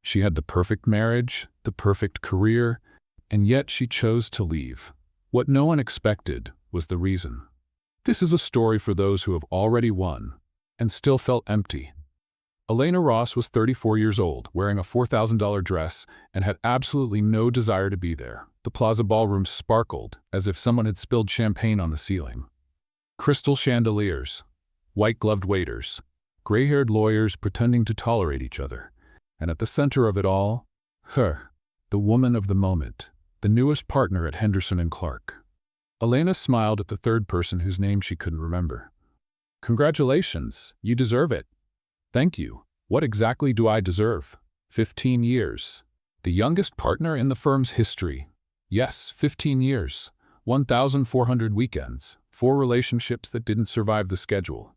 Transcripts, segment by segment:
She had the perfect marriage, the perfect career, and yet she chose to leave. What no one expected was the reason. This is a story for those who have already won and still felt empty. Elena Ross was 34 years old, wearing a $4,000 dress, and had absolutely no desire to be there. The plaza ballroom sparkled as if someone had spilled champagne on the ceiling. Crystal chandeliers, white-gloved waiters, gray-haired lawyers pretending to tolerate each other. And at the center of it all, her, the woman of the moment, the newest partner at Henderson & Clark. Elena smiled at the third person whose name she couldn't remember. "Congratulations, you deserve it." "Thank you. What exactly do I deserve?" 15 years. The youngest partner in the firm's history. Yes, 15 years. 1,400 weekends. 4 relationships that didn't survive the schedule.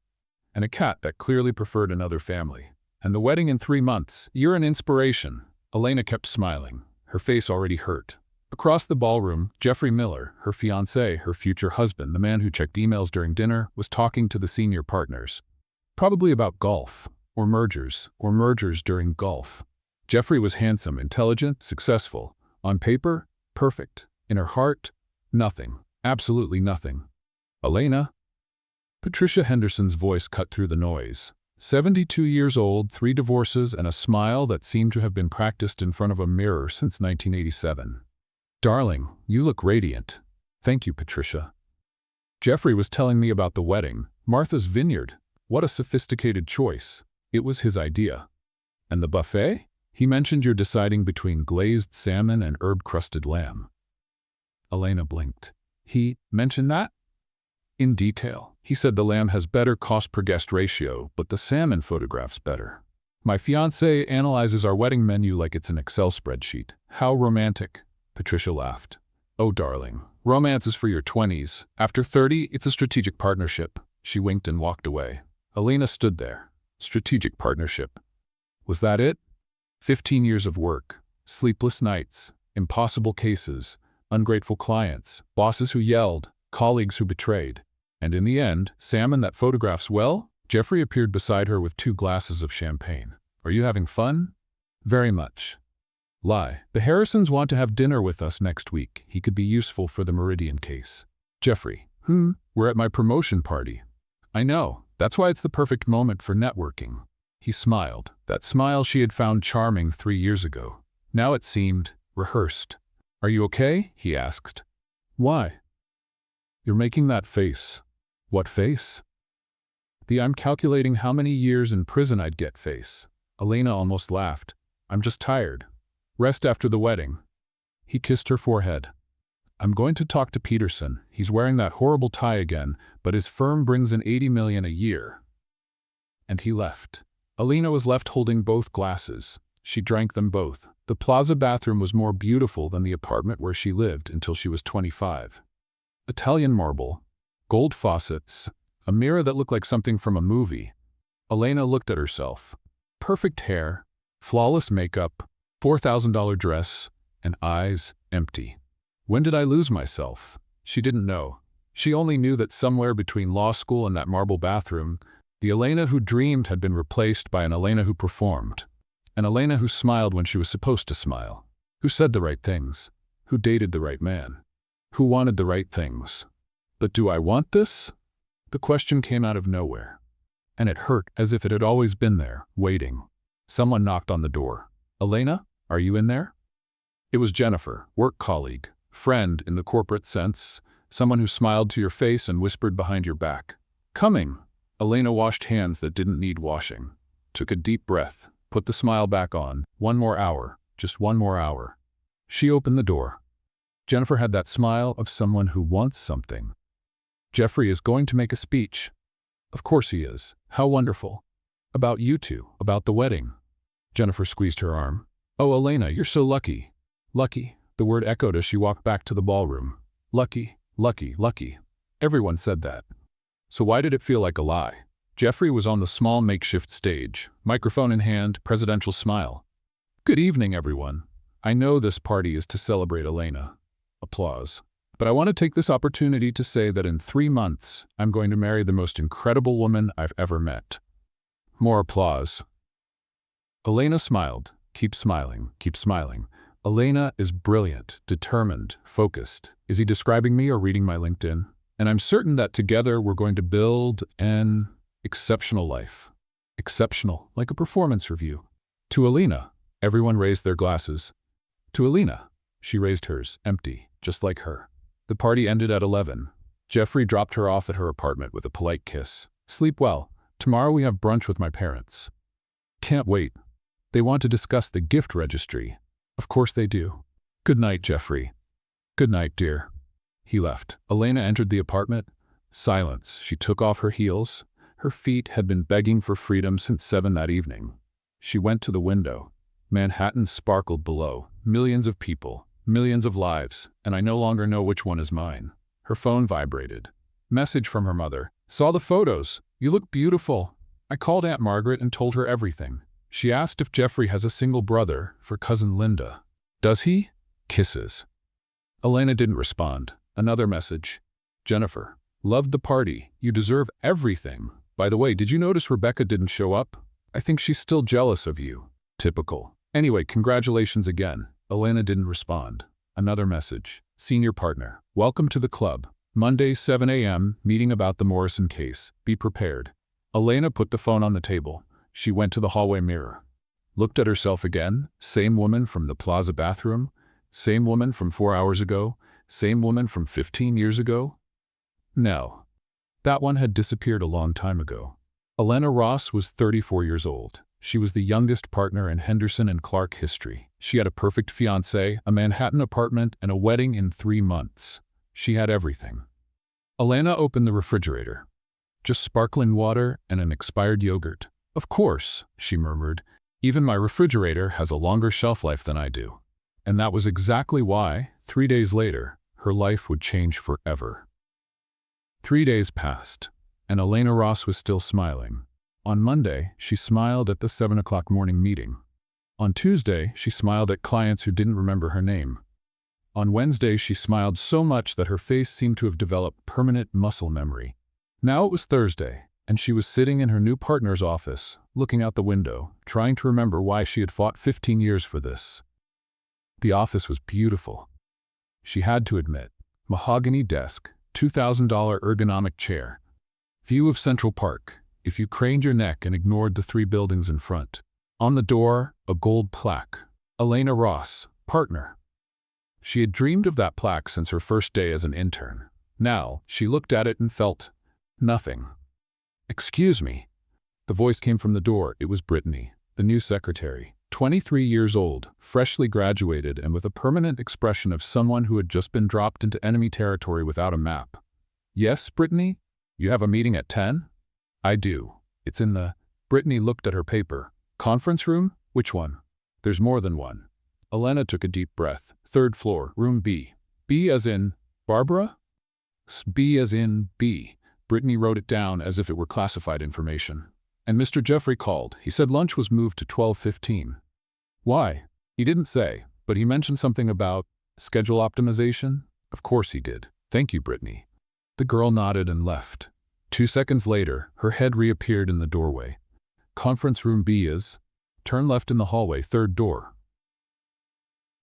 And a cat that clearly preferred another family. And the wedding in 3 months. "You're an inspiration." Elena kept smiling, her face already hurt. Across the ballroom, Jeffrey Miller, her fiancé, her future husband, the man who checked emails during dinner, was talking to the senior partners. Probably about golf, or mergers during golf. Jeffrey was handsome, intelligent, successful. On paper, perfect. In her heart, nothing. Absolutely nothing. Elena? Patricia Henderson's voice cut through the noise. 72 years old, 3 divorces, and a smile that seemed to have been practiced in front of a mirror since 1987. "Darling, you look radiant." "Thank you, Patricia." "Jeffrey was telling me about the wedding. Martha's Vineyard. What a sophisticated choice." It was his idea. "And the buffet? He mentioned you're deciding between glazed salmon and herb-crusted lamb." Elena blinked. "He mentioned that?" "In detail. He said the lamb has better cost-per-guest ratio, but the salmon photographs better. My fiancé analyzes our wedding menu like it's an Excel spreadsheet." "How romantic." Patricia laughed. "Oh, darling, romance is for your 20s. After 30, it's a strategic partnership." She winked and walked away. Elena stood there. Strategic partnership. Was that it? 15 years of work, sleepless nights, impossible cases, ungrateful clients, bosses who yelled, colleagues who betrayed. And in the end, salmon that photographs well? Jeffrey appeared beside her with 2 glasses of champagne. "Are you having fun?" "Very much." "Lie. The Harrisons want to have dinner with us next week. He could be useful for the Meridian case." Jeffrey. We're at my promotion party." "I know. That's why it's the perfect moment for networking." He smiled. That smile she had found charming 3 years ago. Now it seemed rehearsed. "Are you okay?" he asked. "Why?" "You're making that face." "What face?" "The I'm calculating how many years in prison I'd get face." Elena almost laughed. "I'm just tired. Rest after the wedding." He kissed her forehead. "I'm going to talk to Peterson. He's wearing that horrible tie again, but his firm brings in $80 million a year." And he left. Elena was left holding both glasses. She drank them both. The plaza bathroom was more beautiful than the apartment where she lived until she was 25. Italian marble, gold faucets, a mirror that looked like something from a movie. Elena looked at herself. Perfect hair, flawless makeup, $4,000 dress, and eyes empty. When did I lose myself? She didn't know. She only knew that somewhere between law school and that marble bathroom, the Elena who dreamed had been replaced by an Elena who performed. An Elena who smiled when she was supposed to smile. Who said the right things. Who dated the right man. Who wanted the right things. But do I want this? The question came out of nowhere. And it hurt as if it had always been there, waiting. Someone knocked on the door. "Elena, are you in there?" It was Jennifer, work colleague, friend in the corporate sense, someone who smiled to your face and whispered behind your back. "Coming." Elena washed hands that didn't need washing, took a deep breath, put the smile back on. One more hour, just one more hour. She opened the door. Jennifer had that smile of someone who wants something. "Jeffrey is going to make a speech." "Of course he is. How wonderful." "About you two, about the wedding." Jennifer squeezed her arm. "Oh, Elena, you're so lucky." "Lucky," the word echoed as she walked back to the ballroom. "Lucky, lucky, lucky." Everyone said that. So why did it feel like a lie? Jeffrey was on the small makeshift stage, microphone in hand, presidential smile. "Good evening, everyone. I know this party is to celebrate Elena." Applause. "But I want to take this opportunity to say that in 3 months, I'm going to marry the most incredible woman I've ever met." More applause. Elena smiled, keep smiling, keep smiling. Elena is brilliant, determined, focused. Is he describing me or reading my LinkedIn? And I'm certain that together we're going to build an exceptional life. Exceptional, like a performance review. To Elena, everyone raised their glasses. To Elena, she raised hers, empty, just like her. The party ended at 11. Jeffrey dropped her off at her apartment with a polite kiss. Sleep well. Tomorrow we have brunch with my parents. Can't wait. They want to discuss the gift registry. Of course they do. Good night, Jeffrey. Good night, dear. He left. Elena entered the apartment. Silence. She took off her heels. Her feet had been begging for freedom since 7 that evening. She went to the window. Manhattan sparkled below. Millions of people, millions of lives, and I no longer know which one is mine. Her phone vibrated. Message from her mother. Saw the photos. You look beautiful. I called Aunt Margaret and told her everything. She asked if Jeffrey has a single brother for cousin Linda. Does he? Kisses. Elena didn't respond. Another message. Jennifer. Loved the party. You deserve everything. By the way, did you notice Rebecca didn't show up? I think she's still jealous of you. Typical. Anyway, congratulations again. Elena didn't respond. Another message. Senior partner. Welcome to the club. Monday, 7 a.m., meeting about the Morrison case. Be prepared. Elena put the phone on the table. She went to the hallway mirror. Looked at herself again. Same woman from the plaza bathroom. Same woman from 4 hours ago. Same woman from 15 years ago. No. That one had disappeared a long time ago. Elena Ross was 34 years old. She was the youngest partner in Henderson and Clark history. She had a perfect fiancé, a Manhattan apartment, and a wedding in 3 months. She had everything. Elena opened the refrigerator. Just sparkling water and an expired yogurt. Of course, she murmured. Even my refrigerator has a longer shelf life than I do. And that was exactly why, 3 days later, her life would change forever. 3 days passed, and Elena Ross was still smiling. On Monday, she smiled at the 7 o'clock morning meeting. On Tuesday, she smiled at clients who didn't remember her name. On Wednesday, she smiled so much that her face seemed to have developed permanent muscle memory. Now it was Thursday, and she was sitting in her new partner's office, looking out the window, trying to remember why she had fought 15 years for this. The office was beautiful. She had to admit. Mahogany desk, $2,000 ergonomic chair. View of Central Park, if you craned your neck and ignored the 3 buildings in front. On the door, a gold plaque. Elena Ross, partner. She had dreamed of that plaque since her first day as an intern. Now, she looked at it and felt nothing. Excuse me. The voice came from the door. It was Brittany, the new secretary. 23 years old, freshly graduated, and with a permanent expression of someone who had just been dropped into enemy territory without a map. Yes, Brittany? You have a meeting at 10? I do. It's in the... Brittany looked at her paper. Conference room? Which one? There's more than one. Elena took a deep breath. 3rd floor, room B. B as in Barbara? B as in B. Brittany wrote it down as if it were classified information. And Mr. Jeffrey called. He said lunch was moved to 12:15. Why? He didn't say, but he mentioned something about schedule optimization. Of course he did. Thank you, Brittany. The girl nodded and left. 2 seconds later, her head reappeared in the doorway. Conference room B is... Turn left in the hallway, 3rd door.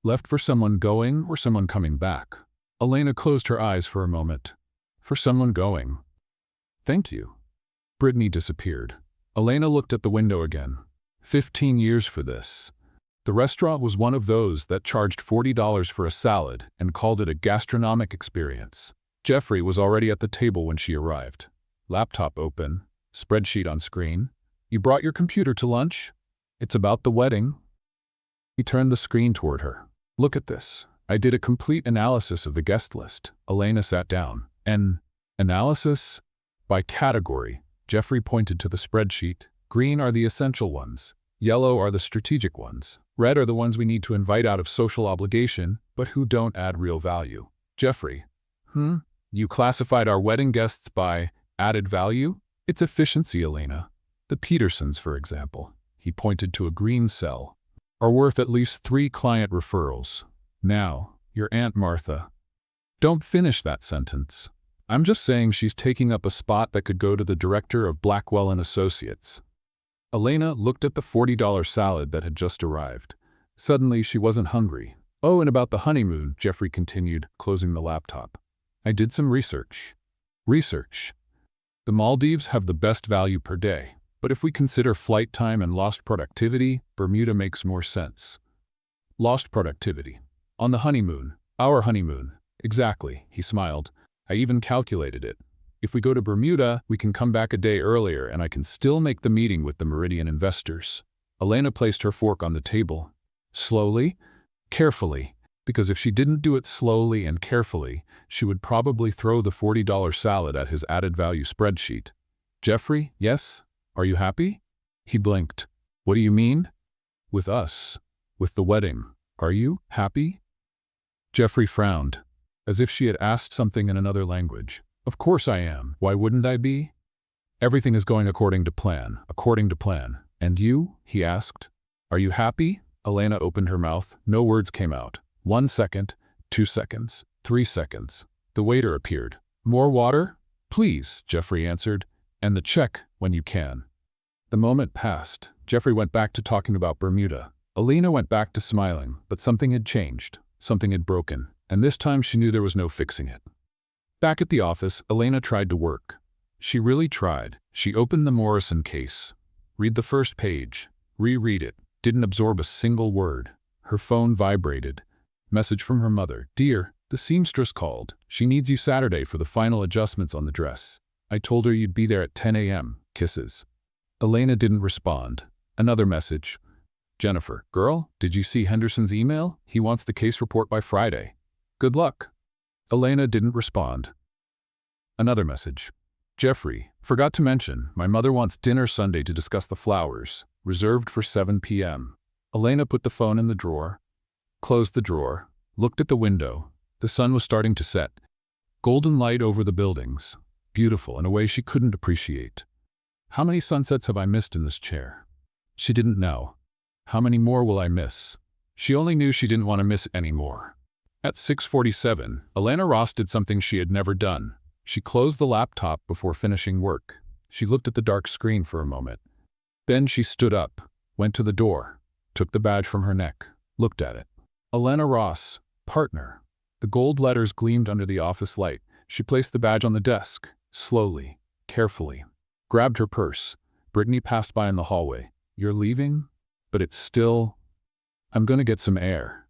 Left for someone going or someone coming back? Elena closed her eyes for a moment. For someone going. Thank you. Brittany disappeared. Elena looked at the window again. 15 years for this. The restaurant was one of those that charged $40 for a salad and called it a gastronomic experience. Jeffrey was already at the table when she arrived. Laptop open, spreadsheet on screen. You brought your computer to lunch? It's about the wedding. He turned the screen toward her. Look at this. I did a complete analysis of the guest list. Elena sat down. An analysis? By category. Jeffrey pointed to the spreadsheet. Green are the essential ones. Yellow are the strategic ones. Red are the ones we need to invite out of social obligation, but who don't add real value. Jeffrey. You classified our wedding guests by added value? It's efficiency, Elena. The Petersons, for example. He pointed to a green cell. Are worth at least 3 client referrals. Now, your Aunt Martha. Don't finish that sentence. I'm just saying she's taking up a spot that could go to the director of Blackwell & Associates. Elena looked at the $40 salad that had just arrived. Suddenly, she wasn't hungry. Oh, and about the honeymoon, Jeffrey continued, closing the laptop. I did some research. Research. The Maldives have the best value per day, but if we consider flight time and lost productivity, Bermuda makes more sense. Lost productivity. On the honeymoon. Our honeymoon. Exactly, he smiled. I even calculated it. If we go to Bermuda, we can come back a day earlier and I can still make the meeting with the Meridian investors. Elena placed her fork on the table. Slowly, carefully, because if she didn't do it slowly and carefully, she would probably throw the $40 salad at his added value spreadsheet. Jeffrey, yes? Are you happy? He blinked. What do you mean? With us. With the wedding. Are you happy? Jeffrey frowned, as if she had asked something in another language. Of course I am. Why wouldn't I be? Everything is going according to plan. According to plan. And you? He asked. Are you happy? Elena opened her mouth. No words came out. 1 second, 2 seconds, 3 seconds. The waiter appeared. More water? Please, Jeffrey answered. And the check, when you can. The moment passed. Jeffrey went back to talking about Bermuda. Elena went back to smiling, but something had changed. Something had broken. And this time she knew there was no fixing it. Back at the office, Elena tried to work. She really tried. She opened the Morrison case. Read the first page. Reread it. Didn't absorb a single word. Her phone vibrated. Message from her mother. Dear, the seamstress called. She needs you Saturday for the final adjustments on the dress. I told her you'd be there at 10 a.m. Kisses. Elena didn't respond. Another message. Jennifer, girl, did you see Henderson's email? He wants the case report by Friday. Good luck. Elena didn't respond. Another message. Jeffrey, forgot to mention, my mother wants dinner Sunday to discuss the flowers, reserved for 7 p.m. Elena put the phone in the drawer, closed the drawer, looked at the window. The sun was starting to set. Golden light over the buildings. Beautiful in a way she couldn't appreciate. How many sunsets have I missed in this chair? She didn't know. How many more will I miss? She only knew she didn't want to miss any more. At 6:47, Elena Ross did something she had never done. She closed the laptop before finishing work. She looked at the dark screen for a moment. Then she stood up, went to the door, took the badge from her neck, looked at it. Elena Ross, partner. The gold letters gleamed under the office light. She placed the badge on the desk, slowly, carefully. Grabbed her purse. Brittany passed by in the hallway. You're leaving? But it's still... I'm gonna get some air.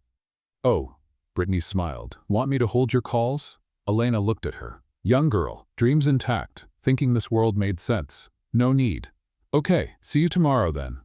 Oh, Brittany smiled. Want me to hold your calls? Elena looked at her. Young girl, dreams intact, thinking this world made sense. No need. Okay, see you tomorrow then.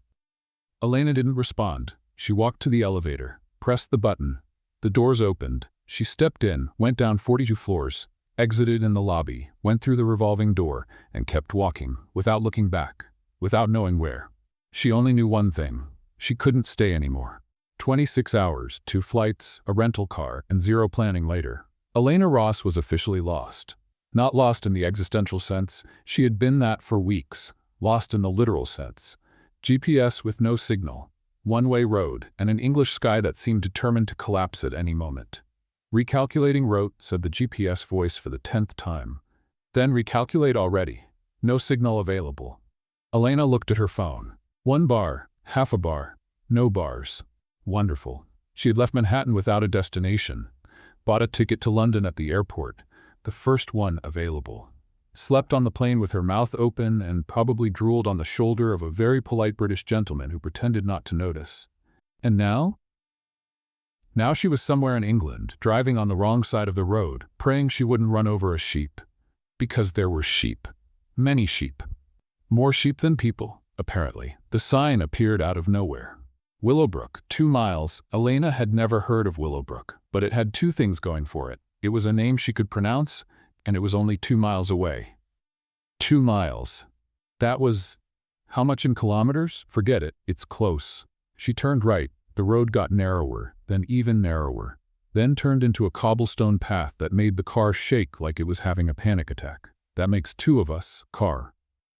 Elena didn't respond. She walked to the elevator, pressed the button. The doors opened. She stepped in, went down 42 floors, exited in the lobby, went through the revolving door, and kept walking, without looking back, without knowing where. She only knew one thing. She couldn't stay anymore. 26 hours, 2 flights, a rental car, and 0 planning later. Elena Ross was officially lost. Not lost in the existential sense, she had been that for weeks. Lost in the literal sense. GPS with no signal, one-way road, and an English sky that seemed determined to collapse at any moment. Recalculating route, said the GPS voice for the 10th time. Then recalculate already. No signal available. Elena looked at her phone. 1 bar, half a bar, no bars. Wonderful. She had left Manhattan without a destination. Bought a ticket to London at the airport. The first one available. Slept on the plane with her mouth open and probably drooled on the shoulder of a very polite British gentleman who pretended not to notice. And now? Now she was somewhere in England, driving on the wrong side of the road, praying she wouldn't run over a sheep. Because there were sheep. Many sheep. More sheep than people, apparently. The sign appeared out of nowhere. Willowbrook, 2 miles. Elena had never heard of Willowbrook, but it had 2 things going for it. It was a name she could pronounce, and it was only 2 miles away. 2 miles. That was... how much in kilometers? Forget it, it's close. She turned right. The road got narrower, then even narrower, then turned into a cobblestone path that made the car shake like it was having a panic attack. That makes 2 of us, car.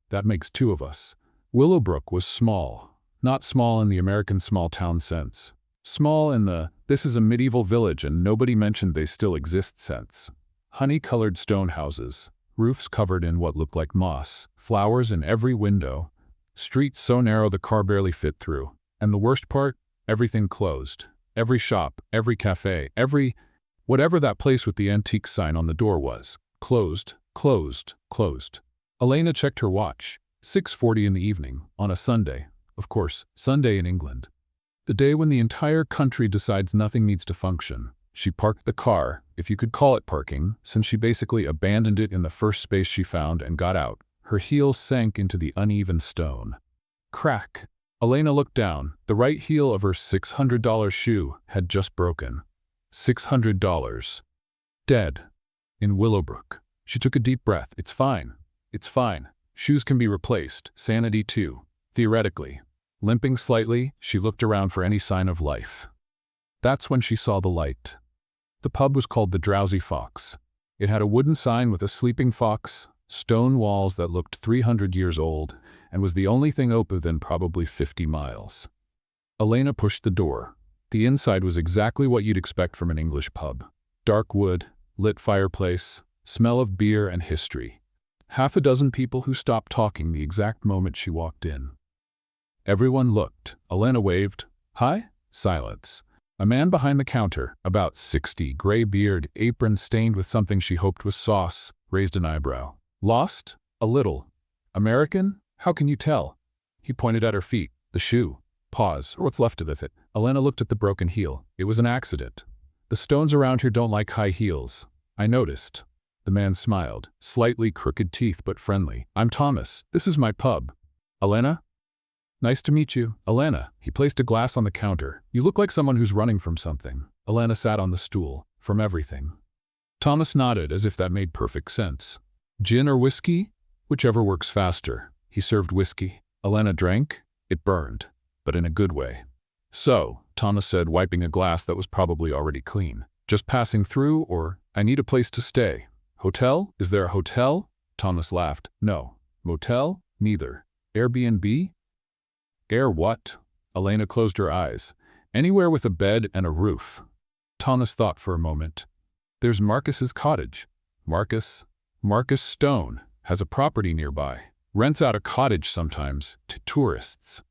That makes 2 of us. Willowbrook was small. Not small in the American small-town sense. Small in the, this is a medieval village and nobody mentioned they still exist sense. Honey-colored stone houses, roofs covered in what looked like moss, flowers in every window, streets so narrow the car barely fit through. And the worst part, Everything closed. Every shop, every cafe, whatever that place with the antique sign on the door was. Closed, closed, closed. Elena checked her watch. 6:40 in the evening, on a Sunday. Of course, Sunday in England. The day when the entire country decides nothing needs to function. She parked the car, if you could call it parking, since she basically abandoned it in the first space she found, and got out. Her heels sank into the uneven stone. Crack. Elena looked down. The right heel of her $600 shoe had just broken. $600. Dead. In Willowbrook. She took a deep breath. It's fine. It's fine. Shoes can be replaced. Sanity too. Theoretically. Limping slightly, she looked around for any sign of life. That's when she saw the light. The pub was called the Drowsy Fox. It had a wooden sign with a sleeping fox, stone walls that looked 300 years old, and was the only thing open within probably 50 miles. Elena pushed the door. The inside was exactly what you'd expect from an English pub. Dark wood, lit fireplace, smell of beer and history. Half a dozen people who stopped talking the exact moment she walked in. Everyone looked. Elena waved. Hi? Silence. A man behind the counter, about 60, gray beard, apron stained with something she hoped was sauce, raised an eyebrow. Lost? A little. American? How can you tell? He pointed at her feet. The shoe. Pause, or what's left of it. Elena looked at the broken heel. It was an accident. The stones around here don't like high heels. I noticed. The man smiled, slightly crooked teeth but friendly. I'm Thomas. This is my pub. Elena? Nice to meet you. Elena. He placed a glass on the counter. You look like someone who's running from something. Elena sat on the stool. From everything. Thomas nodded as if that made perfect sense. Gin or whiskey? Whichever works faster. He served whiskey. Elena drank. It burned, but in a good way. So, Thomas said, wiping a glass that was probably already clean. Just passing through, or I need a place to stay. Hotel? Is there a hotel? Thomas laughed. No. Motel? Neither. Airbnb? Air what? Elena closed her eyes. Anywhere with a bed and a roof. Thomas thought for a moment. There's Marcus's cottage. Marcus Stone has a property nearby. Rents out a cottage sometimes to tourists.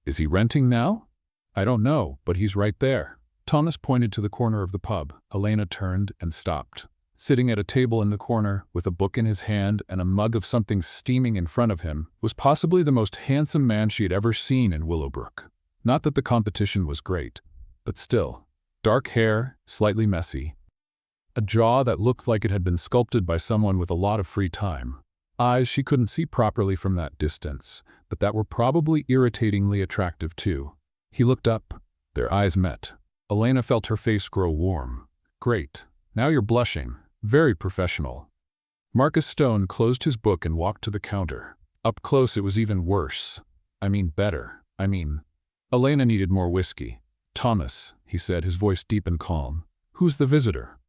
Is he renting now? I don't know, but he's right there. Thomas pointed to the corner of the pub. Elena turned and stopped. Sitting at a table in the corner, with a book in his hand and a mug of something steaming in front of him, was possibly the most handsome man she had ever seen in Willowbrook. Not that the competition was great, but still. Dark hair, slightly messy. A jaw that looked like it had been sculpted by someone with a lot of free time. Eyes she couldn't see properly from that distance, but that were probably irritatingly attractive too. He looked up. Their eyes met. Elena felt her face grow warm. Great. Now you're blushing. Very professional. Marcus Stone closed his book and walked to the counter. Up close it was even worse. Better. Elena needed more whiskey. Thomas, he said, his voice deep and calm. Who's the visitor?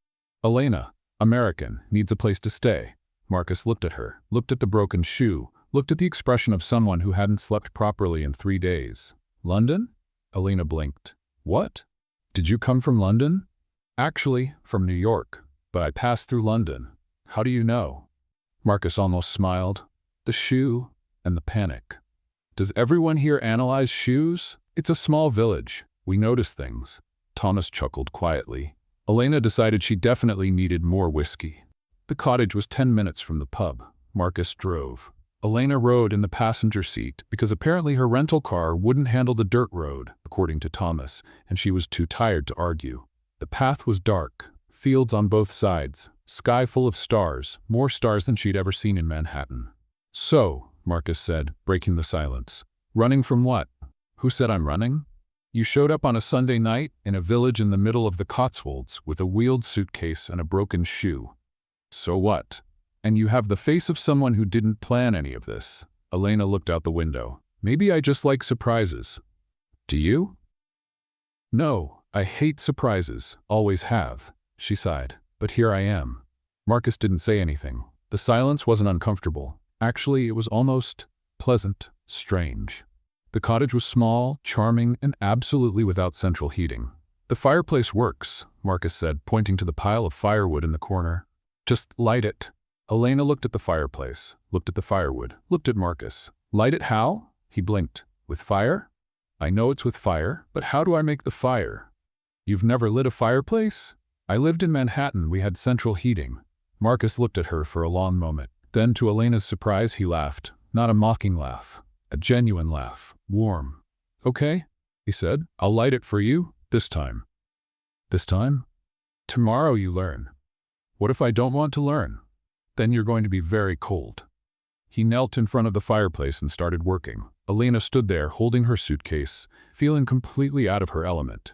Elena, American, needs a place to stay. Marcus looked at her, looked at the broken shoe, looked at the expression of someone who hadn't slept properly in 3 days. London? Elena blinked. What? Did you come from London? Actually, from New York. But I passed through London. How do you know? Marcus almost smiled. The shoe and the panic. Does everyone here analyze shoes? It's a small village. We notice things. Thomas chuckled quietly. Elena decided she definitely needed more whiskey. The cottage was 10 minutes from the pub. Marcus drove. Elena rode in the passenger seat because apparently her rental car wouldn't handle the dirt road, according to Thomas, and she was too tired to argue. The path was dark. Fields on both sides, sky full of stars, more stars than she'd ever seen in Manhattan. So, Marcus said, breaking the silence. Running from what? Who said I'm running? You showed up on a Sunday night in a village in the middle of the Cotswolds with a wheeled suitcase and a broken shoe. So what? And you have the face of someone who didn't plan any of this. Elena looked out the window. Maybe I just like surprises. Do you? No, I hate surprises, always have. She sighed. But here I am. Marcus didn't say anything. The silence wasn't uncomfortable. Actually, it was almost pleasant, strange. The cottage was small, charming, and absolutely without central heating. The fireplace works, Marcus said, pointing to the pile of firewood in the corner. Just light it. Elena looked at the fireplace, looked at the firewood, looked at Marcus. Light it how? He blinked. With fire? I know it's with fire, but how do I make the fire? You've never lit a fireplace? I lived in Manhattan, we had central heating. Marcus looked at her for a long moment. Then, to Elena's surprise, he laughed. Not a mocking laugh. A genuine laugh. Warm. Okay, he said. I'll light it for you, this time. This time? Tomorrow you learn. What if I don't want to learn? Then you're going to be very cold. He knelt in front of the fireplace and started working. Elena stood there, holding her suitcase, feeling completely out of her element.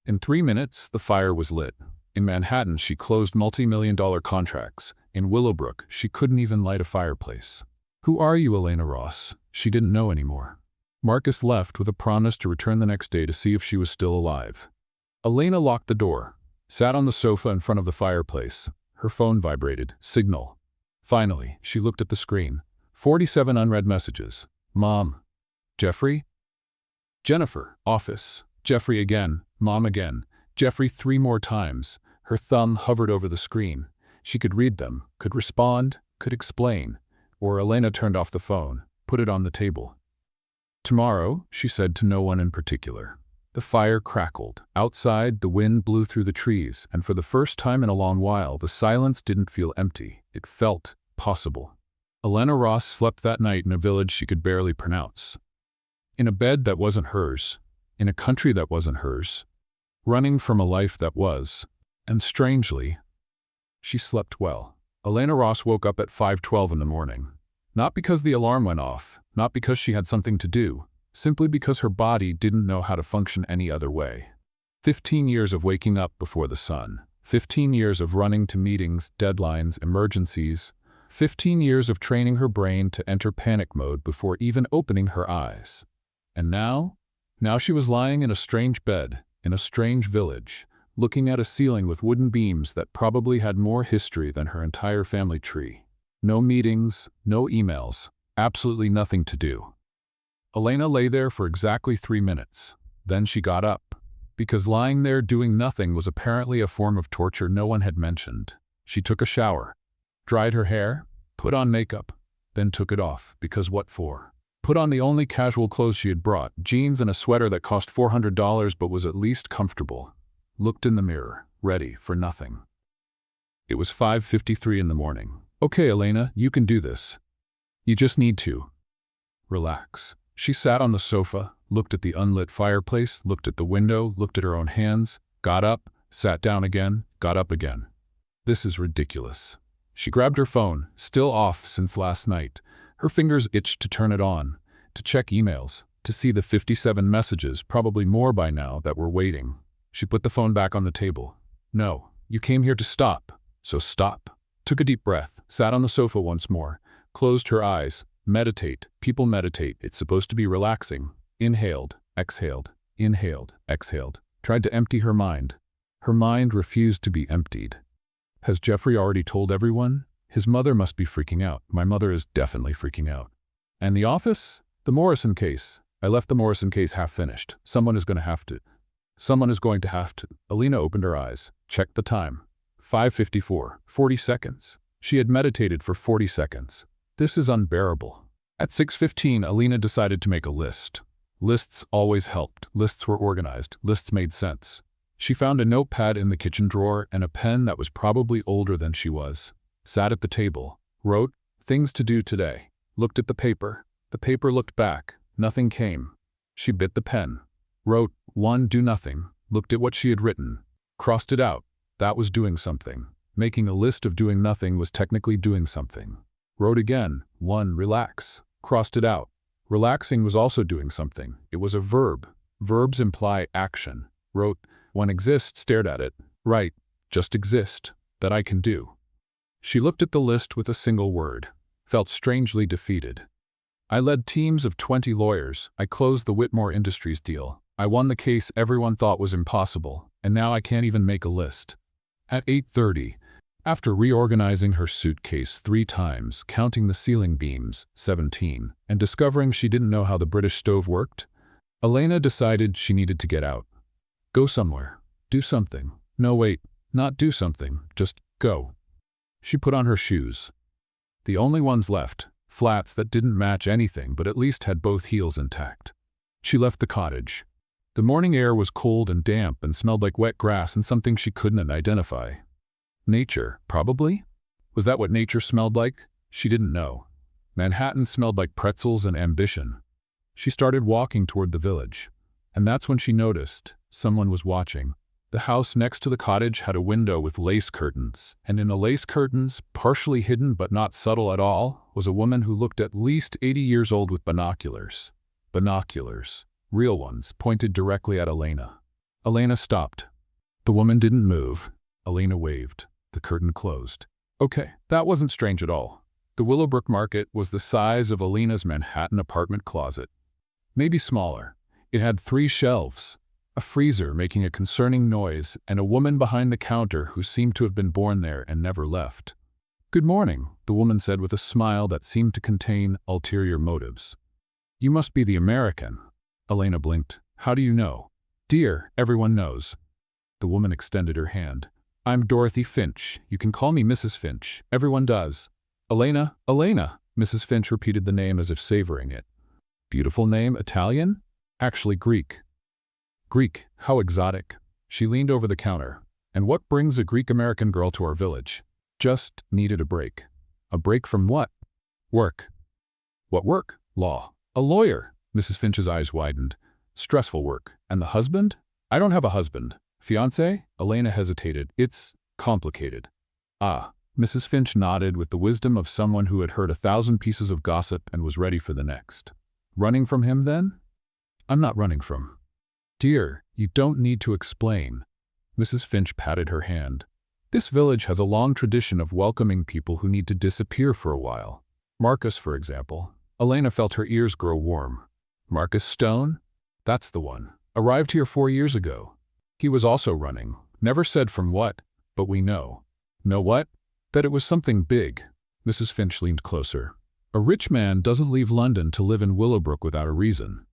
In 3 minutes, the fire was lit. In Manhattan, she closed multi-million-dollar contracts. In Willowbrook, she couldn't even light a fireplace. Who are you, Elena Ross? She didn't know anymore. Marcus left with a promise to return the next day to see if she was still alive. Elena locked the door, sat on the sofa in front of the fireplace. Her phone vibrated. Signal. Finally, she looked at the screen. 47 unread messages. Mom. Jeffrey? Jennifer. Office. Jeffrey again. Mom again. Jeffrey 3 more times. Her thumb hovered over the screen. She could read them, could respond, could explain. Or Elena turned off the phone, put it on the table. Tomorrow, she said to no one in particular. The fire crackled. Outside, the wind blew through the trees, and for the first time in a long while, the silence didn't feel empty. It felt possible. Elena Ross slept that night in a village she could barely pronounce. In a bed that wasn't hers. In a country that wasn't hers. Running from a life that was. And strangely, she slept well. Elena Ross woke up at 5:12 in the morning. Not because the alarm went off, not because she had something to do, simply because her body didn't know how to function any other way. 15 years of waking up before the sun. 15 years of running to meetings, deadlines, emergencies. 15 years of training her brain to enter panic mode before even opening her eyes. And now she was lying in a strange bed, in a strange village, looking at a ceiling with wooden beams that probably had more history than her entire family tree. No meetings, no emails, absolutely nothing to do. Elena lay there for exactly 3 minutes. Then she got up, because lying there doing nothing was apparently a form of torture no one had mentioned. She took a shower, dried her hair, put on makeup, then took it off, because what for? Put on the only casual clothes she had brought, jeans and a sweater that cost $400 but was at least comfortable. Looked in the mirror, ready for nothing. It was 5:53 in the morning. Okay, Elena, you can do this. You just need to relax. She sat on the sofa, looked at the unlit fireplace, looked at the window, looked at her own hands, got up, sat down again, got up again. This is ridiculous. She grabbed her phone, still off since last night. Her fingers itched to turn it on, to check emails, to see the 57 messages, probably more by now, that were waiting. She put the phone back on the table. No, you came here to stop, so stop. Took a deep breath, sat on the sofa once more, closed her eyes. Meditate. People meditate. It's supposed to be relaxing. Inhaled, exhaled, inhaled, exhaled. Tried to empty her mind. Her mind refused to be emptied. Has Jeffrey already told everyone? His mother must be freaking out. My mother is definitely freaking out. And the office? The Morrison case. I left the Morrison case half finished. Someone is going to have to. Elena opened her eyes, checked the time. 5:54, 40 seconds. She had meditated for 40 seconds. This is unbearable. At 6:15, Elena decided to make a list. Lists always helped. Lists were organized. Lists made sense. She found a notepad in the kitchen drawer and a pen that was probably older than she was. Sat at the table, wrote, things to do today. Looked at the paper. The paper looked back. Nothing came. She bit the pen. Wrote, 1, do nothing. Looked at what she had written. Crossed it out. That was doing something. Making a list of doing nothing was technically doing something. Wrote again, 1, relax. Crossed it out. Relaxing was also doing something. It was a verb. Verbs imply action. Wrote, 1, exist, stared at it. Right, just exist. That I can do. She looked at the list with a single word. Felt strangely defeated. I led teams of 20 lawyers. I closed the Whitmore Industries deal. I won the case everyone thought was impossible, and now I can't even make a list. At 8:30, after reorganizing her suitcase 3 times, counting the ceiling beams, 17, and discovering she didn't know how the British stove worked, Elena decided she needed to get out. Go somewhere. Do something. No, wait, not do something, just go. She put on her shoes. The only ones left, flats that didn't match anything but at least had both heels intact. She left the cottage. The morning air was cold and damp and smelled like wet grass and something she couldn't identify. Nature, probably? Was that what nature smelled like? She didn't know. Manhattan smelled like pretzels and ambition. She started walking toward the village. And that's when she noticed someone was watching. The house next to the cottage had a window with lace curtains, and in the lace curtains, partially hidden but not subtle at all, was a woman who looked at least 80 years old with binoculars. Binoculars, real ones, pointed directly at Elena. Elena stopped. The woman didn't move. Elena waved. The curtain closed. Okay, that wasn't strange at all. The Willowbrook Market was the size of Elena's Manhattan apartment closet. Maybe smaller. It had 3 shelves, a freezer making a concerning noise, and a woman behind the counter who seemed to have been born there and never left. "Good morning," the woman said with a smile that seemed to contain ulterior motives. "You must be the American." Elena blinked. "How do you know?" "Dear, everyone knows." The woman extended her hand. "I'm Dorothy Finch. You can call me Mrs. Finch. Everyone does." "Elena, Elena," Mrs. Finch repeated the name as if savoring it. "Beautiful name, Italian?" "Actually Greek." "Greek, how exotic." She leaned over the counter. "And what brings a Greek-American girl to our village?" "Just needed a break." "A break from what?" "Work." "What work?" "Law." "A lawyer." Mrs. Finch's eyes widened. "Stressful work. And the husband?" "I don't have a husband." "Fiancé?" Elena hesitated. "It's complicated." "Ah." Mrs. Finch nodded with the wisdom of someone who had heard 1,000 pieces of gossip and was ready for the next. "Running from him, then?" "I'm not running from." "Dear, you don't need to explain." Mrs. Finch patted her hand. "This village has a long tradition of welcoming people who need to disappear for a while. Marcus, for example." Elena felt her ears grow warm. "Marcus Stone? That's the one. Arrived here 4 years ago. He was also running. Never said from what, but we know." "Know what?" "That it was something big." Mrs. Finch leaned closer. "A rich man doesn't leave London to live in Willowbrook without a reason."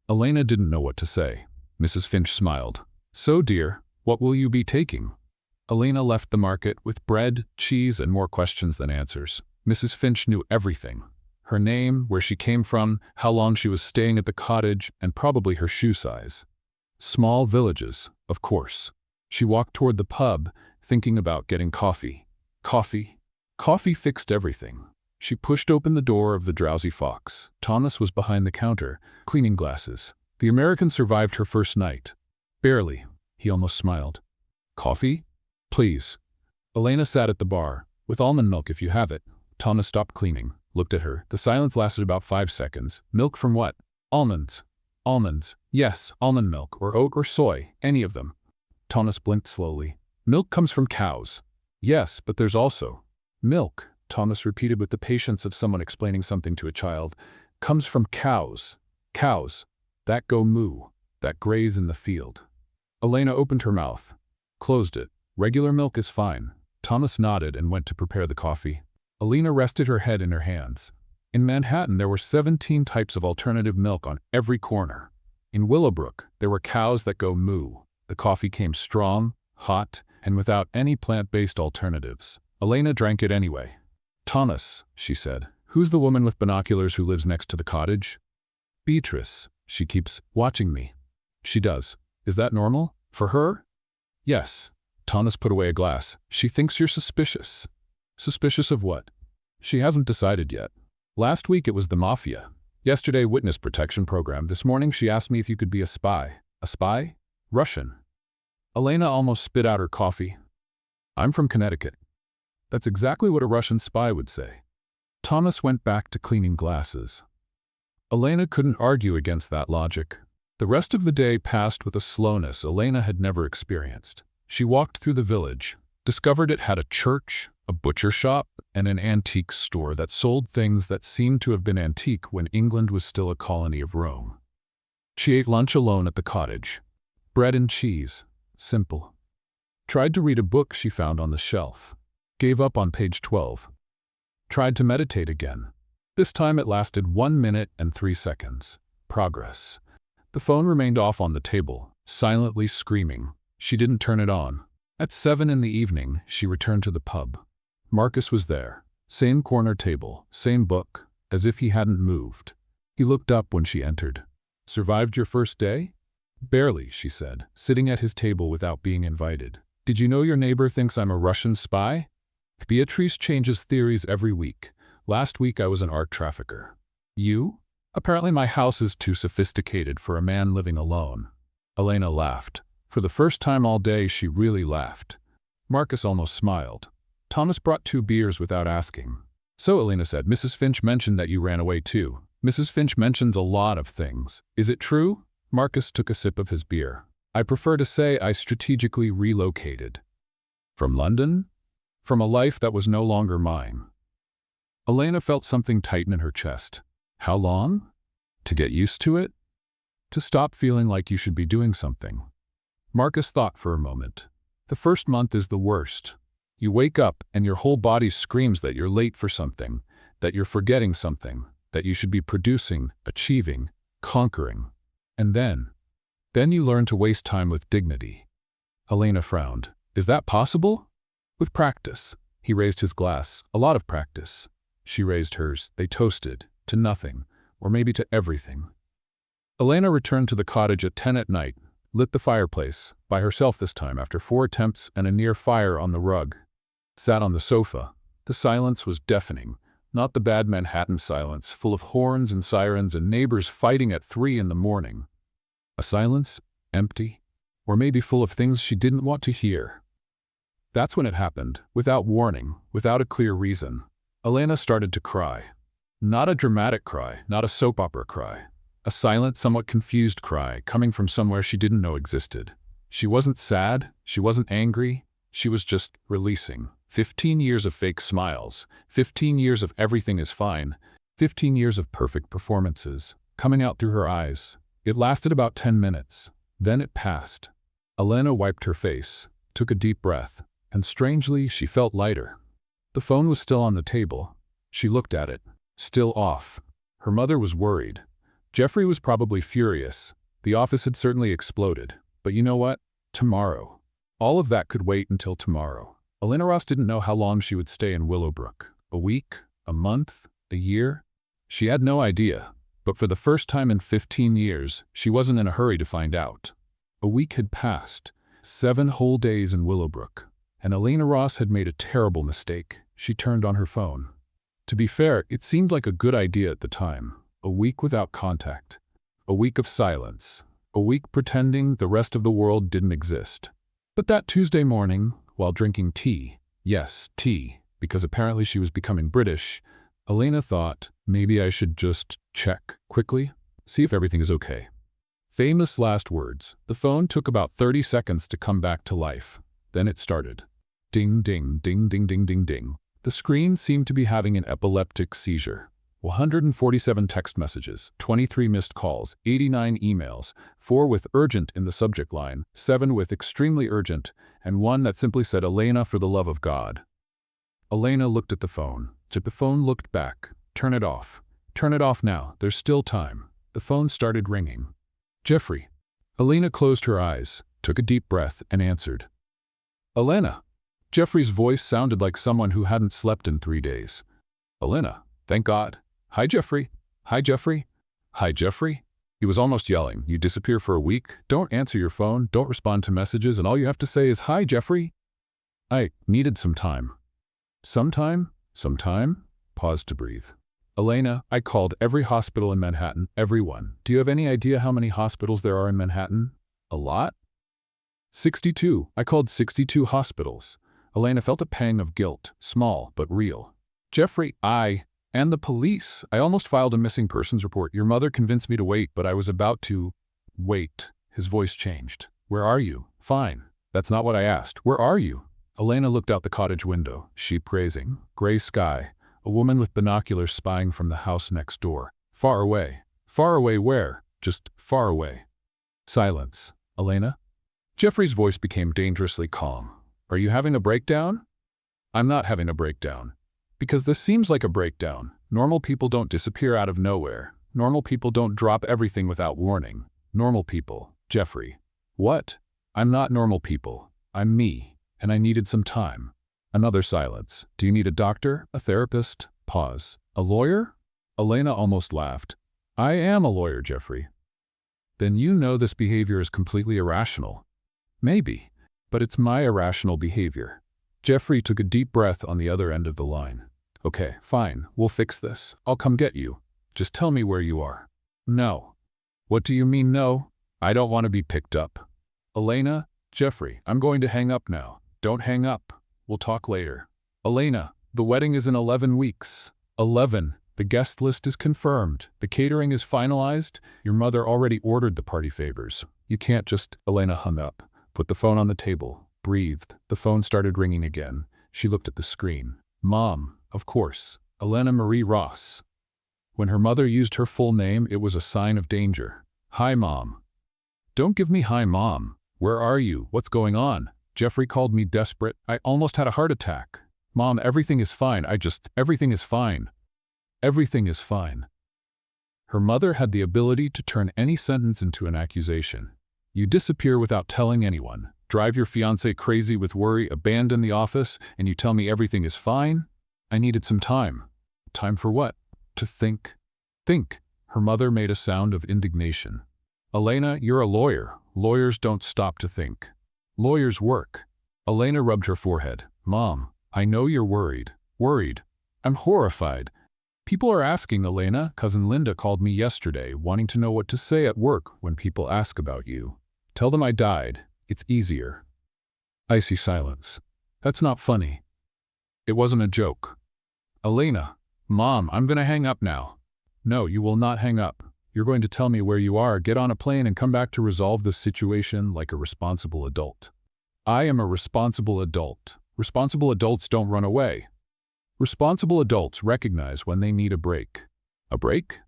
Elena didn't know what to say. Mrs. Finch smiled. "So, dear, what will you be taking?" Elena left the market with bread, cheese, and more questions than answers. Mrs. Finch knew everything. Her name, where she came from, how long she was staying at the cottage, and probably her shoe size. Small villages, of course. She walked toward the pub, thinking about getting coffee. Coffee. Coffee fixed everything. She pushed open the door of the Drowsy Fox. Thomas was behind the counter, cleaning glasses. The American survived her first night. Barely. He almost smiled. "Coffee?" "Please." Elena sat at the bar. "With almond milk if you have it." Thomas stopped cleaning, looked at her. The silence lasted about 5 seconds. "Milk from what?" "Almonds." "Almonds. Yes, almond milk, or oat or soy, any of them." Thomas blinked slowly. "Milk comes from cows." "Yes, but there's also..." "Milk," Thomas repeated with the patience of someone explaining something to a child, "comes from cows. Cows. That go moo. That graze in the field." Elena opened her mouth. Closed it. "Regular milk is fine." Thomas nodded and went to prepare the coffee. Elena rested her head in her hands. In Manhattan, there were 17 types of alternative milk on every corner. In Willowbrook, there were cows that go moo. The coffee came strong, hot, and without any plant-based alternatives. Elena drank it anyway. "Thomas," she said, "who's the woman with binoculars who lives next to the cottage?" "Beatrice. She keeps watching me." "She does. Is that normal? For her?" "Yes." Thomas put away a glass. "She thinks you're suspicious." "Suspicious of what?" "She hasn't decided yet. Last week it was the mafia. Yesterday, witness protection program. This morning she asked me if you could be a spy." "A spy?" "Russian." Elena almost spit out her coffee. "I'm from Connecticut." "That's exactly what a Russian spy would say." Thomas went back to cleaning glasses. Elena couldn't argue against that logic. The rest of the day passed with a slowness Elena had never experienced. She walked through the village, discovered it had a church, a butcher shop, and an antique store that sold things that seemed to have been antique when England was still a colony of Rome. She ate lunch alone at the cottage. Bread and cheese. Simple. Tried to read a book she found on the shelf. Gave up on page 12. Tried to meditate again. This time it lasted 1 minute and 3 seconds. Progress. The phone remained off on the table, silently screaming. She didn't turn it on. At 7 in the evening, she returned to the pub. Marcus was there. Same corner table, same book, as if he hadn't moved. He looked up when she entered. Survived your first day? Barely, she said, sitting at his table without being invited. Did you know your neighbor thinks I'm a Russian spy? Beatrice changes theories every week. Last week I was an art trafficker. You? Apparently my house is too sophisticated for a man living alone. Elena laughed. For the first time all day, she really laughed. Marcus almost smiled. Thomas brought 2 beers without asking. So, Elena said, Mrs. Finch mentioned that you ran away too. Mrs. Finch mentions a lot of things. Is it true? Marcus took a sip of his beer. I prefer to say I strategically relocated. From London? From a life that was no longer mine. Elena felt something tighten in her chest. How long? To get used to it? To stop feeling like you should be doing something. Marcus thought for a moment. The first month is the worst. You wake up and your whole body screams that you're late for something, that you're forgetting something, that you should be producing, achieving, conquering. And then you learn to waste time with dignity. Elena frowned. Is that possible? With practice. He raised his glass. A lot of practice. She raised hers. They toasted. To nothing, or maybe to everything. Elena returned to the cottage at 10 at night, lit the fireplace, by herself this time after 4 attempts and a near fire on the rug. Sat on the sofa. The silence was deafening, not the bad Manhattan silence, full of horns and sirens and neighbors fighting at 3 in the morning. A silence, empty, or maybe full of things she didn't want to hear. That's when it happened, without warning, without a clear reason. Elena started to cry. Not a dramatic cry, not a soap opera cry. A silent, somewhat confused cry coming from somewhere she didn't know existed. She wasn't sad, she wasn't angry, she was just releasing. 15 years of fake smiles, 15 years of everything is fine, 15 years of perfect performances, coming out through her eyes. It lasted about 10 minutes. Then it passed. Elena wiped her face, took a deep breath, and strangely, she felt lighter. The phone was still on the table. She looked at it. Still off. Her mother was worried. Jeffrey was probably furious. The office had certainly exploded. But you know what? Tomorrow. All of that could wait until tomorrow. Elena Ross didn't know how long she would stay in Willowbrook. A week? A month? A year? She had no idea. But for the first time in 15 years, she wasn't in a hurry to find out. A week had passed. 7 whole days in Willowbrook. And Elena Ross had made a terrible mistake. She turned on her phone. To be fair, it seemed like a good idea at the time. A week without contact. A week of silence. A week pretending the rest of the world didn't exist. But that Tuesday morning, while drinking tea, yes, tea, because apparently she was becoming British, Elena thought, maybe I should just check quickly, see if everything is okay. Famous last words. The phone took about 30 seconds to come back to life. Then it started. Ding, ding, ding, ding, ding, ding, ding. The screen seemed to be having an epileptic seizure. 147 text messages, 23 missed calls, 89 emails, 4 with urgent in the subject line, 7 with extremely urgent, and 1 that simply said, Elena, for the love of God. Elena looked at the phone. The phone looked back. Turn it off. Turn it off now. There's still time. The phone started ringing. Jeffrey. Elena closed her eyes, took a deep breath, and answered. Elena. Jeffrey's voice sounded like someone who hadn't slept in 3 days. Elena. Thank God. Hi, Jeffrey. Hi, Jeffrey. Hi, Jeffrey. He was almost yelling. You disappear for a week, don't answer your phone, don't respond to messages, and all you have to say is, Hi, Jeffrey. I needed some time. Some time? Some time? Paused to breathe. Elena, I called every hospital in Manhattan, everyone. Do you have any idea how many hospitals there are in Manhattan? A lot? 62. I called 62 hospitals. Elena felt a pang of guilt, small but real. Jeffrey, and the police. I almost filed a missing persons report. Your mother convinced me to wait, but I was about to wait. His voice changed. Where are you? Fine. That's not what I asked. Where are you? Elena looked out the cottage window. Sheep grazing. Gray sky. A woman with binoculars spying from the house next door. Far away. Far away where? Just far away. Silence. Elena? Jeffrey's voice became dangerously calm. Are you having a breakdown? I'm not having a breakdown. Because this seems like a breakdown. Normal people don't disappear out of nowhere. Normal people don't drop everything without warning. Normal people. Jeffrey. What? I'm not normal people. I'm me. And I needed some time. Another silence. Do you need a doctor? A therapist? Pause. A lawyer? Elena almost laughed. I am a lawyer, Jeffrey. then you know this behavior is completely irrational. Maybe, but it's my irrational behavior. Jeffrey took a deep breath on the other end of the line. Okay, fine, we'll fix this. I'll come get you. Just tell me where you are. No. What do you mean no? I don't want to be picked up. Elena, Jeffrey, I'm going to hang up now. Don't hang up. We'll talk later. Elena, the wedding is in 11 weeks. 11. The guest list is confirmed. The catering is finalized. Your mother already ordered the party favors. You can't just… Elena hung up, put the phone on the table, breathed. The phone started ringing again. She looked at the screen. Mom, of course. Elena Marie Ross. When her mother used her full name, it was a sign of danger. Hi, Mom. Don't give me hi, Mom. Where are you? What's going on? Jeffrey called me desperate. I almost had a heart attack. Mom, everything is fine. Everything is fine. Everything is fine. Her mother had the ability to turn any sentence into an accusation. You disappear without telling anyone, drive your fiancé crazy with worry, abandon the office, and you tell me everything is fine? I needed some time. Time for what? To think. Think. Her mother made a sound of indignation. Elena, you're a lawyer. Lawyers don't stop to think. Lawyers work. Elena rubbed her forehead. Mom, I know you're worried. Worried. I'm horrified. People are asking, Elena. Cousin Linda called me yesterday, wanting to know what to say at work when people ask about you. Tell them I died. It's easier. Icy silence. That's not funny. It wasn't a joke. Elena. Mom, I'm gonna hang up now. No, you will not hang up. You're going to tell me where you are, get on a plane, and come back to resolve this situation like a responsible adult. I am a responsible adult. Responsible adults don't run away. Responsible adults recognize when they need a break. A break?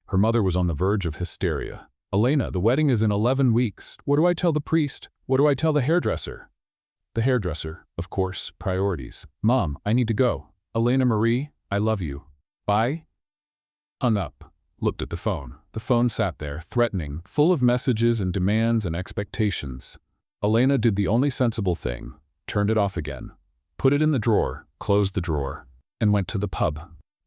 Her mother was on the verge of hysteria. Elena, the wedding is in 11 weeks. What do I tell the priest? What do I tell the hairdresser? The hairdresser, of course, priorities. Mom, I need to go. Elena Marie, I love you. Bye. Hung up. Looked at the phone. The phone sat there, threatening, full of messages and demands and expectations. Elena did the only sensible thing, turned it off again, put it in the drawer, closed the drawer, and went to the pub.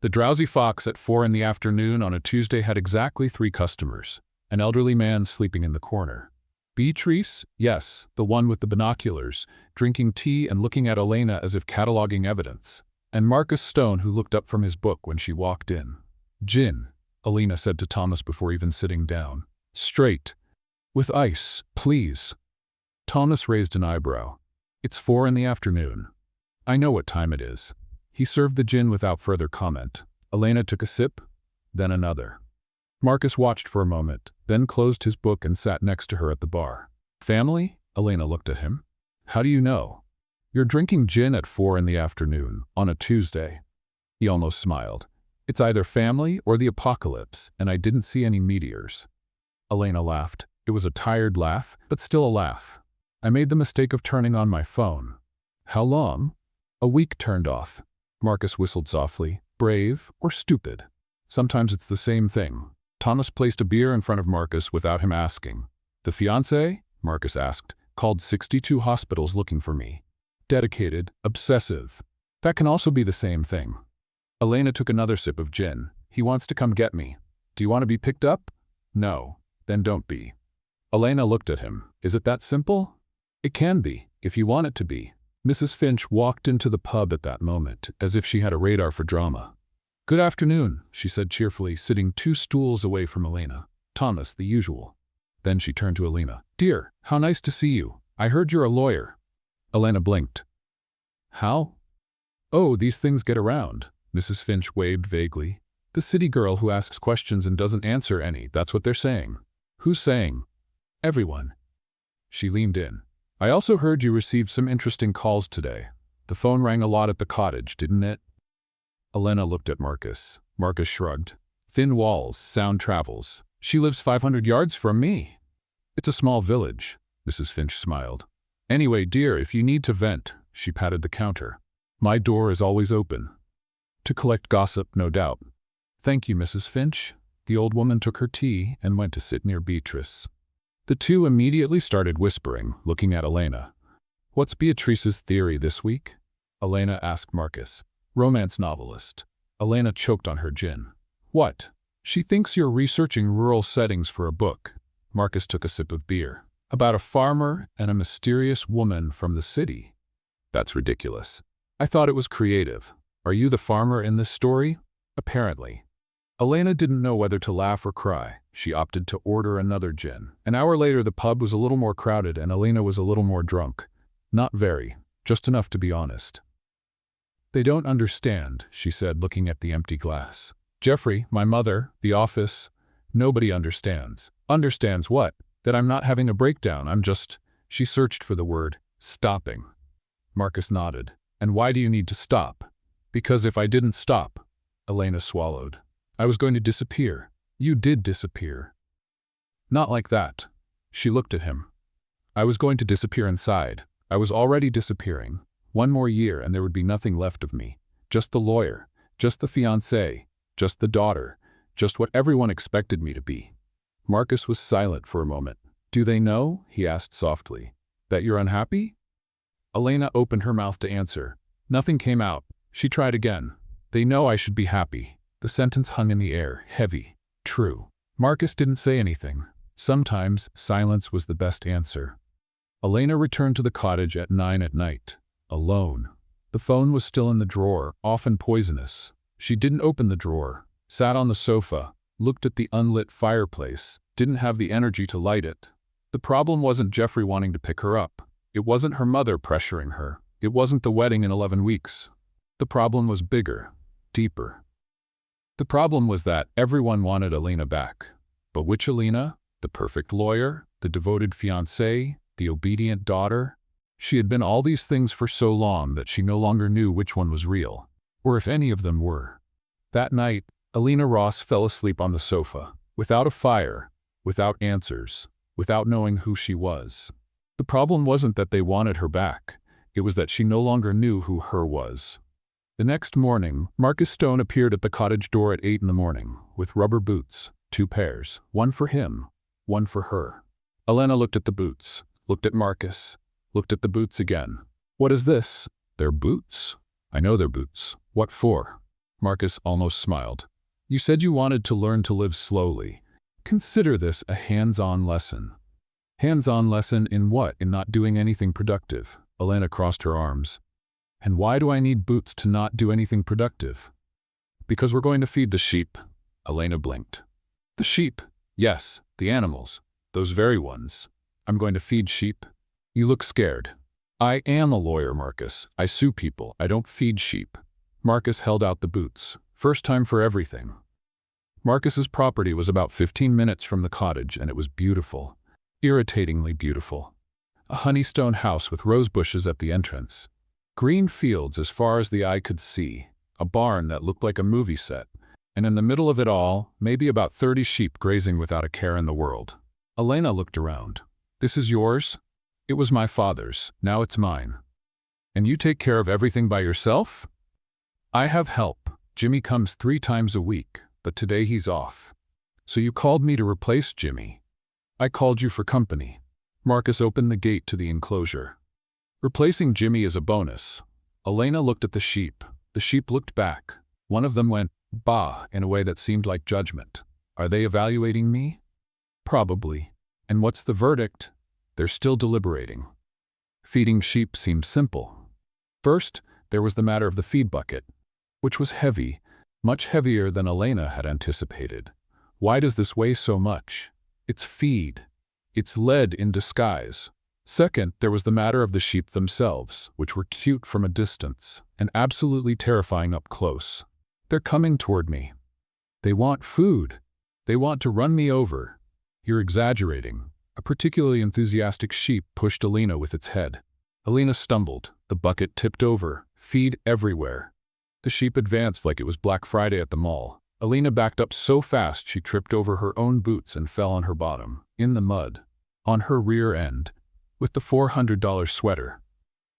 The Drowsy Fox at 4 in the afternoon on a Tuesday had exactly 3 customers. An elderly man sleeping in the corner. Beatrice? Yes, the one with the binoculars, drinking tea and looking at Elena as if cataloging evidence. And Marcus Stone, who looked up from his book when she walked in. Gin, Elena said to Thomas before even sitting down. Straight. With ice, please. Thomas raised an eyebrow. It's 4 in the afternoon. I know what time it is. He served the gin without further comment. Elena took a sip, then another. Marcus watched for a moment, then closed his book and sat next to her at the bar. Family? Elena looked at him. How do you know? You're drinking gin at 4 in the afternoon, on a Tuesday. He almost smiled. It's either family or the apocalypse, and I didn't see any meteors. Elena laughed. It was a tired laugh, but still a laugh. I made the mistake of turning on my phone. How long? A week turned off. Marcus whistled softly. Brave or stupid? Sometimes it's the same thing. Thomas placed a beer in front of Marcus without him asking. The fiancé? Marcus asked. Called 62 hospitals looking for me. Dedicated, obsessive. That can also be the same thing. Elena took another sip of gin. He wants to come get me. Do you want to be picked up? No. Then don't be. Elena looked at him. Is it that simple? It can be, if you want it to be. Mrs. Finch walked into the pub at that moment, as if she had a radar for drama. Good afternoon, she said cheerfully, sitting 2 stools away from Elena. Thomas, the usual. Then she turned to Elena. Dear, how nice to see you. I heard you're a lawyer. Elena blinked. How? Oh, these things get around. Mrs. Finch waved vaguely. The city girl who asks questions and doesn't answer any, that's what they're saying. Who's saying? Everyone. She leaned in. I also heard you received some interesting calls today. The phone rang a lot at the cottage, didn't it? Elena looked at Marcus. Marcus shrugged. Thin walls, sound travels. She lives 500 yards from me. It's a small village. Mrs. Finch smiled. Anyway, dear, if you need to vent, she patted the counter. My door is always open. To collect gossip, no doubt. Thank you, Mrs. Finch. The old woman took her tea and went to sit near Beatrice. The two immediately started whispering, looking at Elena. What's Beatrice's theory this week? Elena asked Marcus. Romance novelist. Elena choked on her gin. What? She thinks you're researching rural settings for a book. Marcus took a sip of beer. About a farmer and a mysterious woman from the city. That's ridiculous. I thought it was creative. Are you the farmer in this story? Apparently. Elena didn't know whether to laugh or cry. She opted to order another gin. An hour later, the pub was a little more crowded and Elena was a little more drunk. Not very, just enough to be honest. They don't understand, she said, looking at the empty glass. Jeffrey, my mother, the office, nobody understands. Understands what? That I'm not having a breakdown, I'm just… She searched for the word, stopping. Marcus nodded. And why do you need to stop? Because if I didn't stop, Elena swallowed, I was going to disappear. You did disappear. Not like that. She looked at him. I was going to disappear inside. I was already disappearing. One more year and there would be nothing left of me. Just the lawyer, just the fiancé, just the daughter, just what everyone expected me to be. Marcus was silent for a moment. Do they know, he asked softly, that you're unhappy? Elena opened her mouth to answer. Nothing came out. She tried again. They know I should be happy. The sentence hung in the air, heavy, true. Marcus didn't say anything. Sometimes silence was the best answer. Elena returned to the cottage at 9 at night, alone. The phone was still in the drawer, often poisonous. She didn't open the drawer, sat on the sofa, looked at the unlit fireplace, didn't have the energy to light it. The problem wasn't Jeffrey wanting to pick her up. It wasn't her mother pressuring her. It wasn't the wedding in 11 weeks. The problem was bigger, deeper. The problem was that everyone wanted Elena back. But which Elena? The perfect lawyer? The devoted fiancée? The obedient daughter? She had been all these things for so long that she no longer knew which one was real, or if any of them were. That night, Elena Ross fell asleep on the sofa, without a fire, without answers, without knowing who she was. The problem wasn't that they wanted her back. It was that she no longer knew who her was. The next morning, Marcus Stone appeared at the cottage door at 8 in the morning, with rubber boots, 2 pairs, one for him, one for her. Elena looked at the boots, looked at Marcus, looked at the boots again. What is this? They're boots. I know they're boots. What for? Marcus almost smiled. You said you wanted to learn to live slowly. Consider this a hands-on lesson. Hands-on lesson in what? In not doing anything productive. Elena crossed her arms. And why do I need boots to not do anything productive? Because we're going to feed the sheep. Elena blinked. The sheep? Yes, the animals. Those very ones. I'm going to feed sheep. You look scared. I am a lawyer, Marcus. I sue people. I don't feed sheep. Marcus held out the boots. First time for everything. Marcus's property was about 15 minutes from the cottage, and it was beautiful. Irritatingly beautiful. A honeystone house with rose bushes at the entrance. Green fields as far as the eye could see. A barn that looked like a movie set. And in the middle of it all, maybe about 30 sheep grazing without a care in the world. Elena looked around. This is yours? It was my father's. Now it's mine. And you take care of everything by yourself? I have help. Jimmy comes 3 times a week, but today he's off. So you called me to replace Jimmy. I called you for company. Marcus opened the gate to the enclosure. Replacing Jimmy is a bonus. Elena looked at the sheep. The sheep looked back. One of them went, bah, in a way that seemed like judgment. Are they evaluating me? Probably. And what's the verdict? They're still deliberating. Feeding sheep seemed simple. First, there was the matter of the feed bucket, which was heavy, much heavier than Elena had anticipated. Why does this weigh so much? It's feed. It's lead in disguise. Second, there was the matter of the sheep themselves, which were cute from a distance and absolutely terrifying up close. They're coming toward me. They want food. They want to run me over. You're exaggerating. A particularly enthusiastic sheep pushed Elena with its head. Elena stumbled. The bucket tipped over. Feed everywhere. The sheep advanced like it was Black Friday at the mall. Elena backed up so fast she tripped over her own boots and fell on her bottom, in the mud, on her rear end, with the $400 sweater.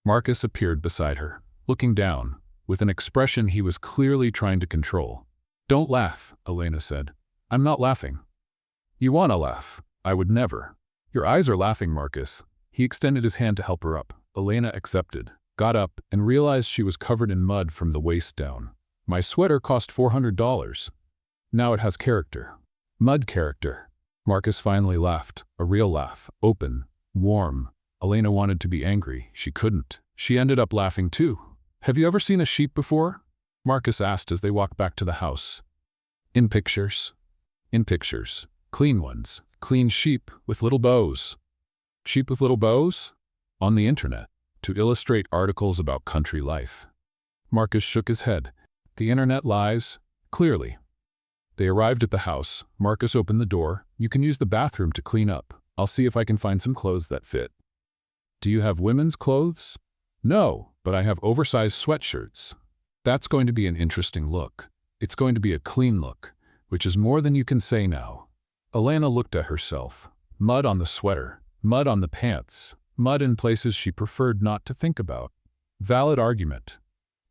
Marcus appeared beside her, looking down, with an expression he was clearly trying to control. Don't laugh, Elena said. I'm not laughing. You want to laugh. I would never. Your eyes are laughing, Marcus. He extended his hand to help her up. Elena accepted, got up, and realized she was covered in mud from the waist down. My sweater cost $400. Now it has character. Mud character. Marcus finally laughed, a real laugh, open, warm. Elena wanted to be angry. She couldn't. She ended up laughing too. "Have you ever seen a sheep before?" Marcus asked as they walked back to the house. "In pictures." "In pictures. Clean ones. Clean sheep with little bows." "Sheep with little bows?" "On the internet, to illustrate articles about country life." Marcus shook his head. "The internet lies, clearly." They arrived at the house. Marcus opened the door. "You can use the bathroom to clean up. I'll see if I can find some clothes that fit." "Do you have women's clothes?" "No, but I have oversized sweatshirts." "That's going to be an interesting look. It's going to be a clean look, which is more than you can say now." Elena looked at herself. Mud on the sweater, mud on the pants, mud in places she preferred not to think about. Valid argument.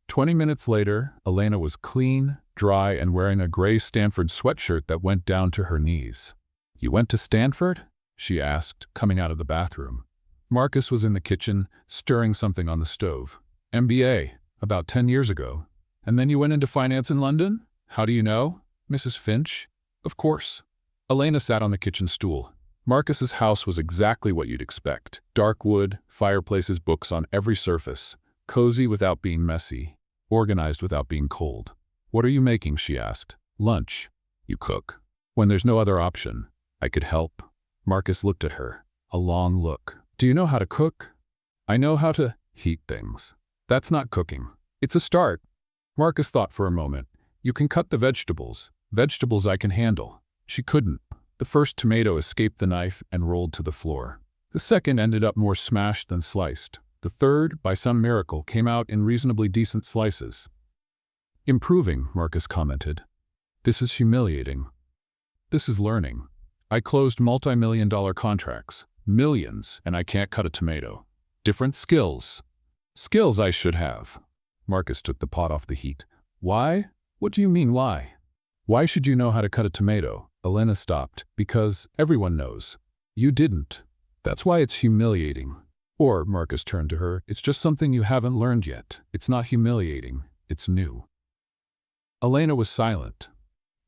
20 minutes later, Elena was clean, dry, and wearing a gray Stanford sweatshirt that went down to her knees. "You went to Stanford?" she asked, coming out of the bathroom. Marcus was in the kitchen, stirring something on the stove. "MBA, about 10 years ago. And then you went into finance in London? How do you know? Mrs. Finch?" "Of course." Elena sat on the kitchen stool. Marcus's house was exactly what you'd expect. Dark wood, fireplaces, books on every surface. Cozy without being messy. Organized without being cold. "What are you making?" she asked. "Lunch." "You cook." "When there's no other option. I could help." Marcus looked at her. A long look. "Do you know how to cook?" "I know how to heat things." "That's not cooking." "It's a start." Marcus thought for a moment. "You can cut the vegetables. Vegetables I can handle." She couldn't. The first tomato escaped the knife and rolled to the floor. The second ended up more smashed than sliced. The third, by some miracle, came out in reasonably decent slices. "Improving," Marcus commented. "This is humiliating." "This is learning. I closed multi-million-dollar contracts. Millions, and I can't cut a tomato. Different skills." "Skills I should have." Marcus took the pot off the heat. "Why? What do you mean, why?" "Why should you know how to cut a tomato?" Elena stopped. "Because everyone knows. You didn't. That's why it's humiliating." "Or," Marcus turned to her, "it's just something you haven't learned yet. It's not humiliating. It's new." Elena was silent.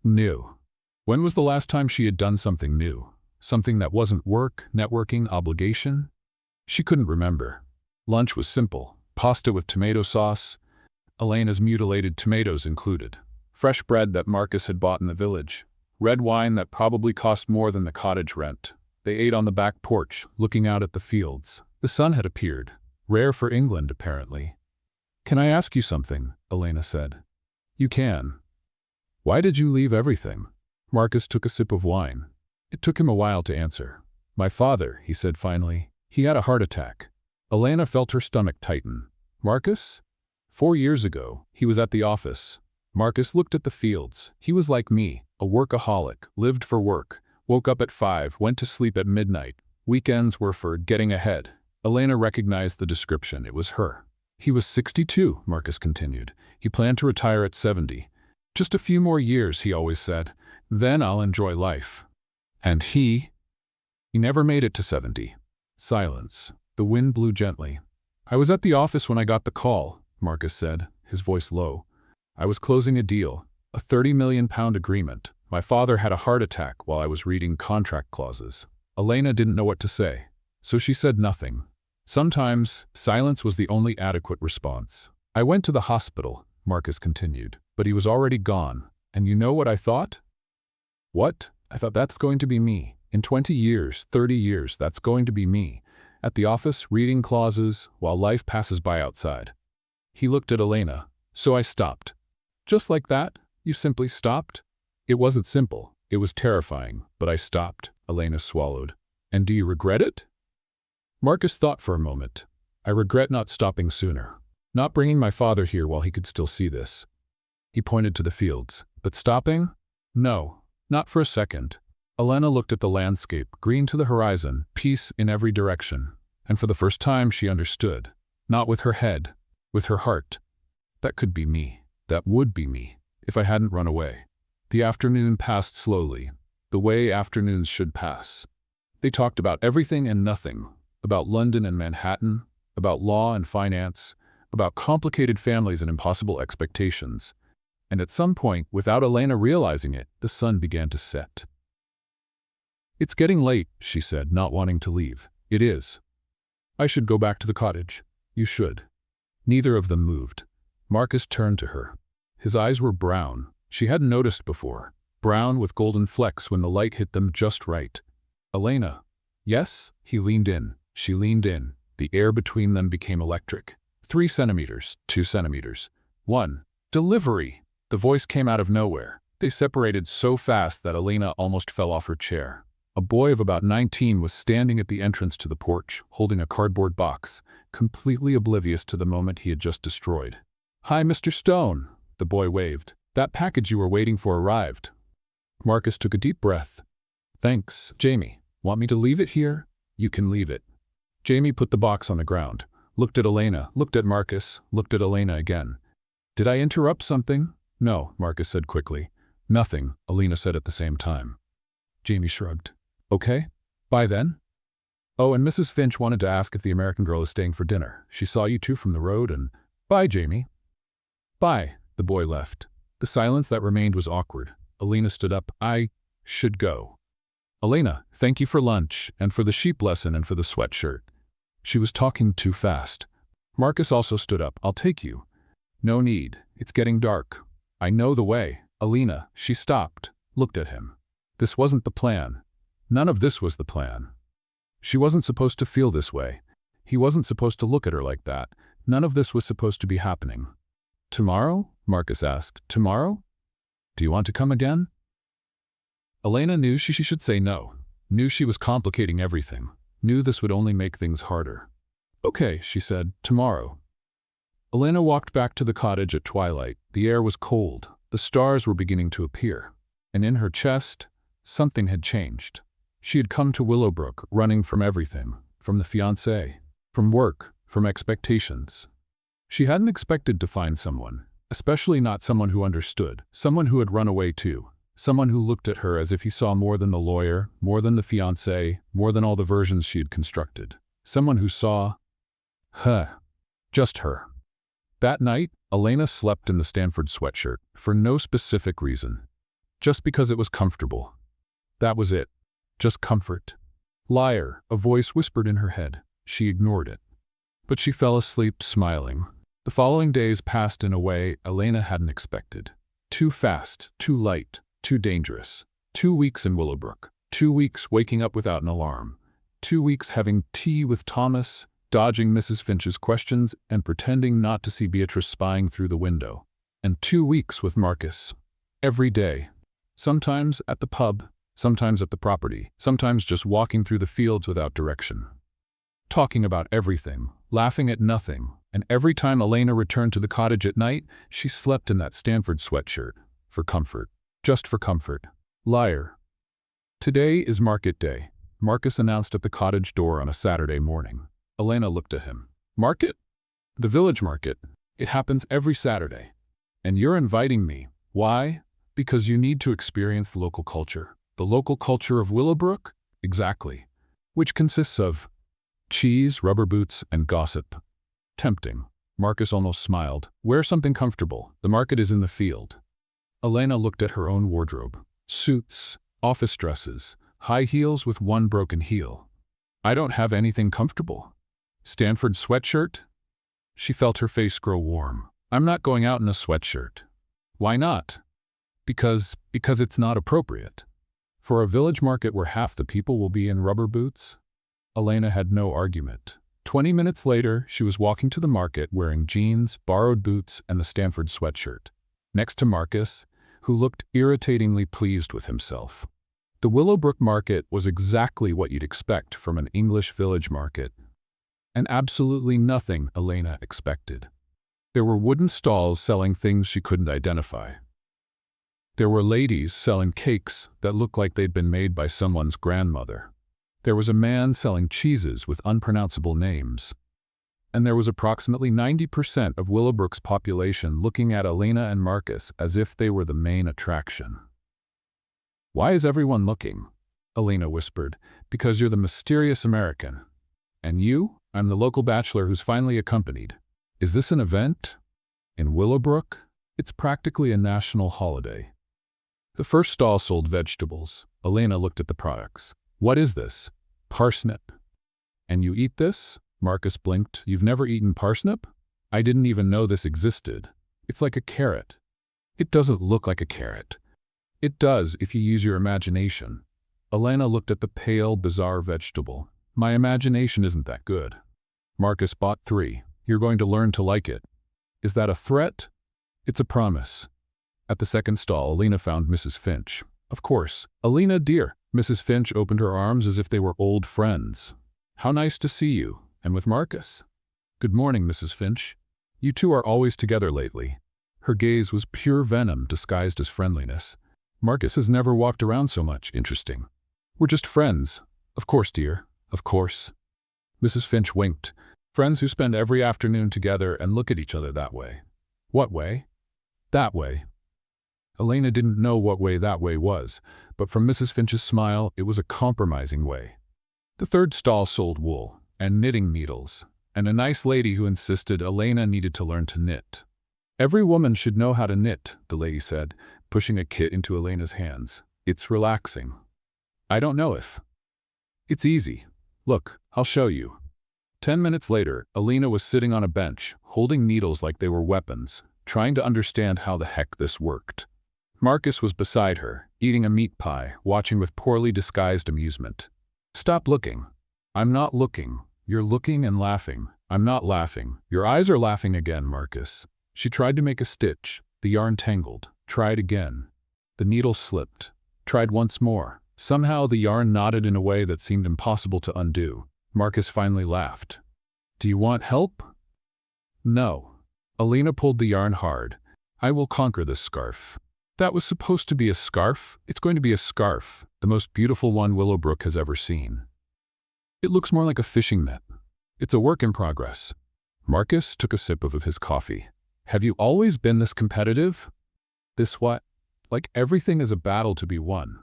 New. When was the last time she had done something new? Something that wasn't work, networking, obligation? She couldn't remember. Lunch was simple. Pasta with tomato sauce. Elena's mutilated tomatoes included. Fresh bread that Marcus had bought in the village. Red wine that probably cost more than the cottage rent. They ate on the back porch, looking out at the fields. The sun had appeared. Rare for England, apparently. "Can I ask you something?" Elena said. "You can." "Why did you leave everything?" Marcus took a sip of wine. It took him a while to answer. "My father," he said finally. "He had a heart attack." Elena felt her stomach tighten. "Marcus?" 4 years ago, he was at the office. Marcus looked at the fields. He was like me, a workaholic, lived for work, woke up at 5, went to sleep at midnight. Weekends were for getting ahead. Elena recognized the description. It was her. "He was 62, Marcus continued. "He planned to retire at 70. Just a few more years, he always said. Then I'll enjoy life." "And he?" "He never made it to 70. Silence. The wind blew gently. "I was at the office when I got the call," Marcus said, his voice low. "I was closing a deal, a £30 million agreement. My father had a heart attack while I was reading contract clauses." Elena didn't know what to say, so she said nothing. Sometimes, silence was the only adequate response. "I went to the hospital," Marcus continued, "but he was already gone. And you know what I thought?" "What?" "I thought that's going to be me. In 20 years, 30 years, that's going to be me. At the office, reading clauses, while life passes by outside." He looked at Elena. "So I stopped." "Just like that? You simply stopped?" "It wasn't simple. It was terrifying, but I stopped." Elena swallowed. "And do you regret it?" Marcus thought for a moment. "I regret not stopping sooner. Not bringing my father here while he could still see this." He pointed to the fields. "But stopping? No, not for a second." Elena looked at the landscape, green to the horizon, peace in every direction. And for the first time she understood. Not with her head, with her heart. That could be me. That would be me, if I hadn't run away. The afternoon passed slowly, the way afternoons should pass. They talked about everything and nothing, about London and Manhattan, about law and finance, about complicated families and impossible expectations. And at some point, without Elena realizing it, the sun began to set. It's getting late, she said, not wanting to leave. It is. I should go back to the cottage. You should. Neither of them moved. Marcus turned to her. His eyes were brown. She hadn't noticed before. Brown with golden flecks when the light hit them just right. Elena. Yes? He leaned in. She leaned in. The air between them became electric. 3 centimeters, 2 centimeters. 1. Delivery! The voice came out of nowhere. They separated so fast that Elena almost fell off her chair. A boy of about 19 was standing at the entrance to the porch, holding a cardboard box, completely oblivious to the moment he had just destroyed. Hi, Mr. Stone, the boy waved. That package you were waiting for arrived. Marcus took a deep breath. Thanks, Jamie. Want me to leave it here? You can leave it. Jamie put the box on the ground, looked at Elena, looked at Marcus, looked at Elena again. Did I interrupt something? No, Marcus said quickly. Nothing, Elena said at the same time. Jamie shrugged. Okay. Bye then. Oh, and Mrs. Finch wanted to ask if the American girl is staying for dinner. She saw you two from the road and… Bye, Jamie. Bye. The boy left. The silence that remained was awkward. Elena stood up. I should go. Elena, thank you for lunch, and for the sheep lesson and for the sweatshirt. She was talking too fast. Marcus also stood up. I'll take you. No need. It's getting dark. I know the way. Elena, she stopped, looked at him. This wasn't the plan. None of this was the plan. She wasn't supposed to feel this way. He wasn't supposed to look at her like that. None of this was supposed to be happening. Tomorrow? Marcus asked. Tomorrow? Do you want to come again? Elena knew she should say no. Knew she was complicating everything. Knew this would only make things harder. Okay, she said. Tomorrow. Elena walked back to the cottage at twilight. The air was cold. The stars were beginning to appear. And in her chest, something had changed. She had come to Willowbrook running from everything. From the fiancé. From work. From expectations. She hadn't expected to find someone. Especially not someone who understood. Someone who had run away too. Someone who looked at her as if he saw more than the lawyer, more than the fiancé, more than all the versions she had constructed. Someone who saw… her. Just her. That night, Elena slept in the Stanford sweatshirt, for no specific reason. Just because it was comfortable. That was it. Just comfort. Liar, a voice whispered in her head. She ignored it. But she fell asleep smiling. The following days passed in a way Elena hadn't expected. Too fast, too light, too dangerous. 2 weeks in Willowbrook. 2 weeks waking up without an alarm. 2 weeks having tea with Thomas, dodging Mrs. Finch's questions and pretending not to see Beatrice spying through the window. And 2 weeks with Marcus. Every day. Sometimes at the pub, sometimes at the property, sometimes just walking through the fields without direction. Talking about everything, laughing at nothing, and every time Elena returned to the cottage at night, she slept in that Stanford sweatshirt. For comfort. Just for comfort. Liar. Today is market day, Marcus announced at the cottage door on a Saturday morning. Elena looked at him. Market? The village market. It happens every Saturday. And you're inviting me. Why? Because you need to experience the local culture. The local culture of Willowbrook? Exactly. Which consists of cheese, rubber boots, and gossip. Tempting. Marcus almost smiled. Wear something comfortable. The market is in the field. Elena looked at her own wardrobe. Suits, office dresses, high heels with one broken heel. I don't have anything comfortable. Stanford sweatshirt? She felt her face grow warm. I'm not going out in a sweatshirt. Why not? Because it's not appropriate. For a village market where half the people will be in rubber boots? Elena had no argument. 20 minutes later, she was walking to the market wearing jeans, borrowed boots, and the Stanford sweatshirt. Next to Marcus, who looked irritatingly pleased with himself. The Willowbrook market was exactly what you'd expect from an English village market. And absolutely nothing Elena expected. There were wooden stalls selling things she couldn't identify. There were ladies selling cakes that looked like they'd been made by someone's grandmother. There was a man selling cheeses with unpronounceable names. And there was approximately 90% of Willowbrook's population looking at Elena and Marcus as if they were the main attraction. Why is everyone looking? Elena whispered. Because you're the mysterious American. And you? I'm the local bachelor who's finally accompanied. Is this an event? In Willowbrook? It's practically a national holiday. The first stall sold vegetables. Elena looked at the products. What is this? Parsnip. And you eat this? Marcus blinked. You've never eaten parsnip? I didn't even know this existed. It's like a carrot. It doesn't look like a carrot. It does if you use your imagination. Elena looked at the pale, bizarre vegetable. My imagination isn't that good. Marcus bought 3. You're going to learn to like it. Is that a threat? It's a promise. At the second stall, Elena found Mrs. Finch. Of course. Elena, dear. Mrs. Finch opened her arms as if they were old friends. How nice to see you. And with Marcus. Good morning, Mrs. Finch. You two are always together lately. Her gaze was pure venom disguised as friendliness. Marcus has never walked around so much. Interesting. We're just friends. Of course, dear. Of course. Mrs. Finch winked. Friends who spend every afternoon together and look at each other that way. What way? That way. Elena didn't know what way that way was, but from Mrs. Finch's smile, it was a compromising way. The third stall sold wool and knitting needles, and a nice lady who insisted Elena needed to learn to knit. Every woman should know how to knit, the lady said, pushing a kit into Elena's hands. It's relaxing. I don't know if. It's easy. Look, I'll show you. 10 minutes later, Elena was sitting on a bench, holding needles like they were weapons, trying to understand how the heck this worked. Marcus was beside her, eating a meat pie, watching with poorly disguised amusement. Stop looking. I'm not looking. You're looking and laughing. I'm not laughing. Your eyes are laughing again, Marcus. She tried to make a stitch. The yarn tangled. Tried again. The needle slipped. Tried once more. Somehow the yarn knotted in a way that seemed impossible to undo. Marcus finally laughed. Do you want help? No. Elena pulled the yarn hard. I will conquer this scarf. That was supposed to be a scarf. It's going to be a scarf, the most beautiful one Willowbrook has ever seen. It looks more like a fishing net. It's a work in progress. Marcus took a sip of his coffee. Have you always been this competitive? This what? Like everything is a battle to be won.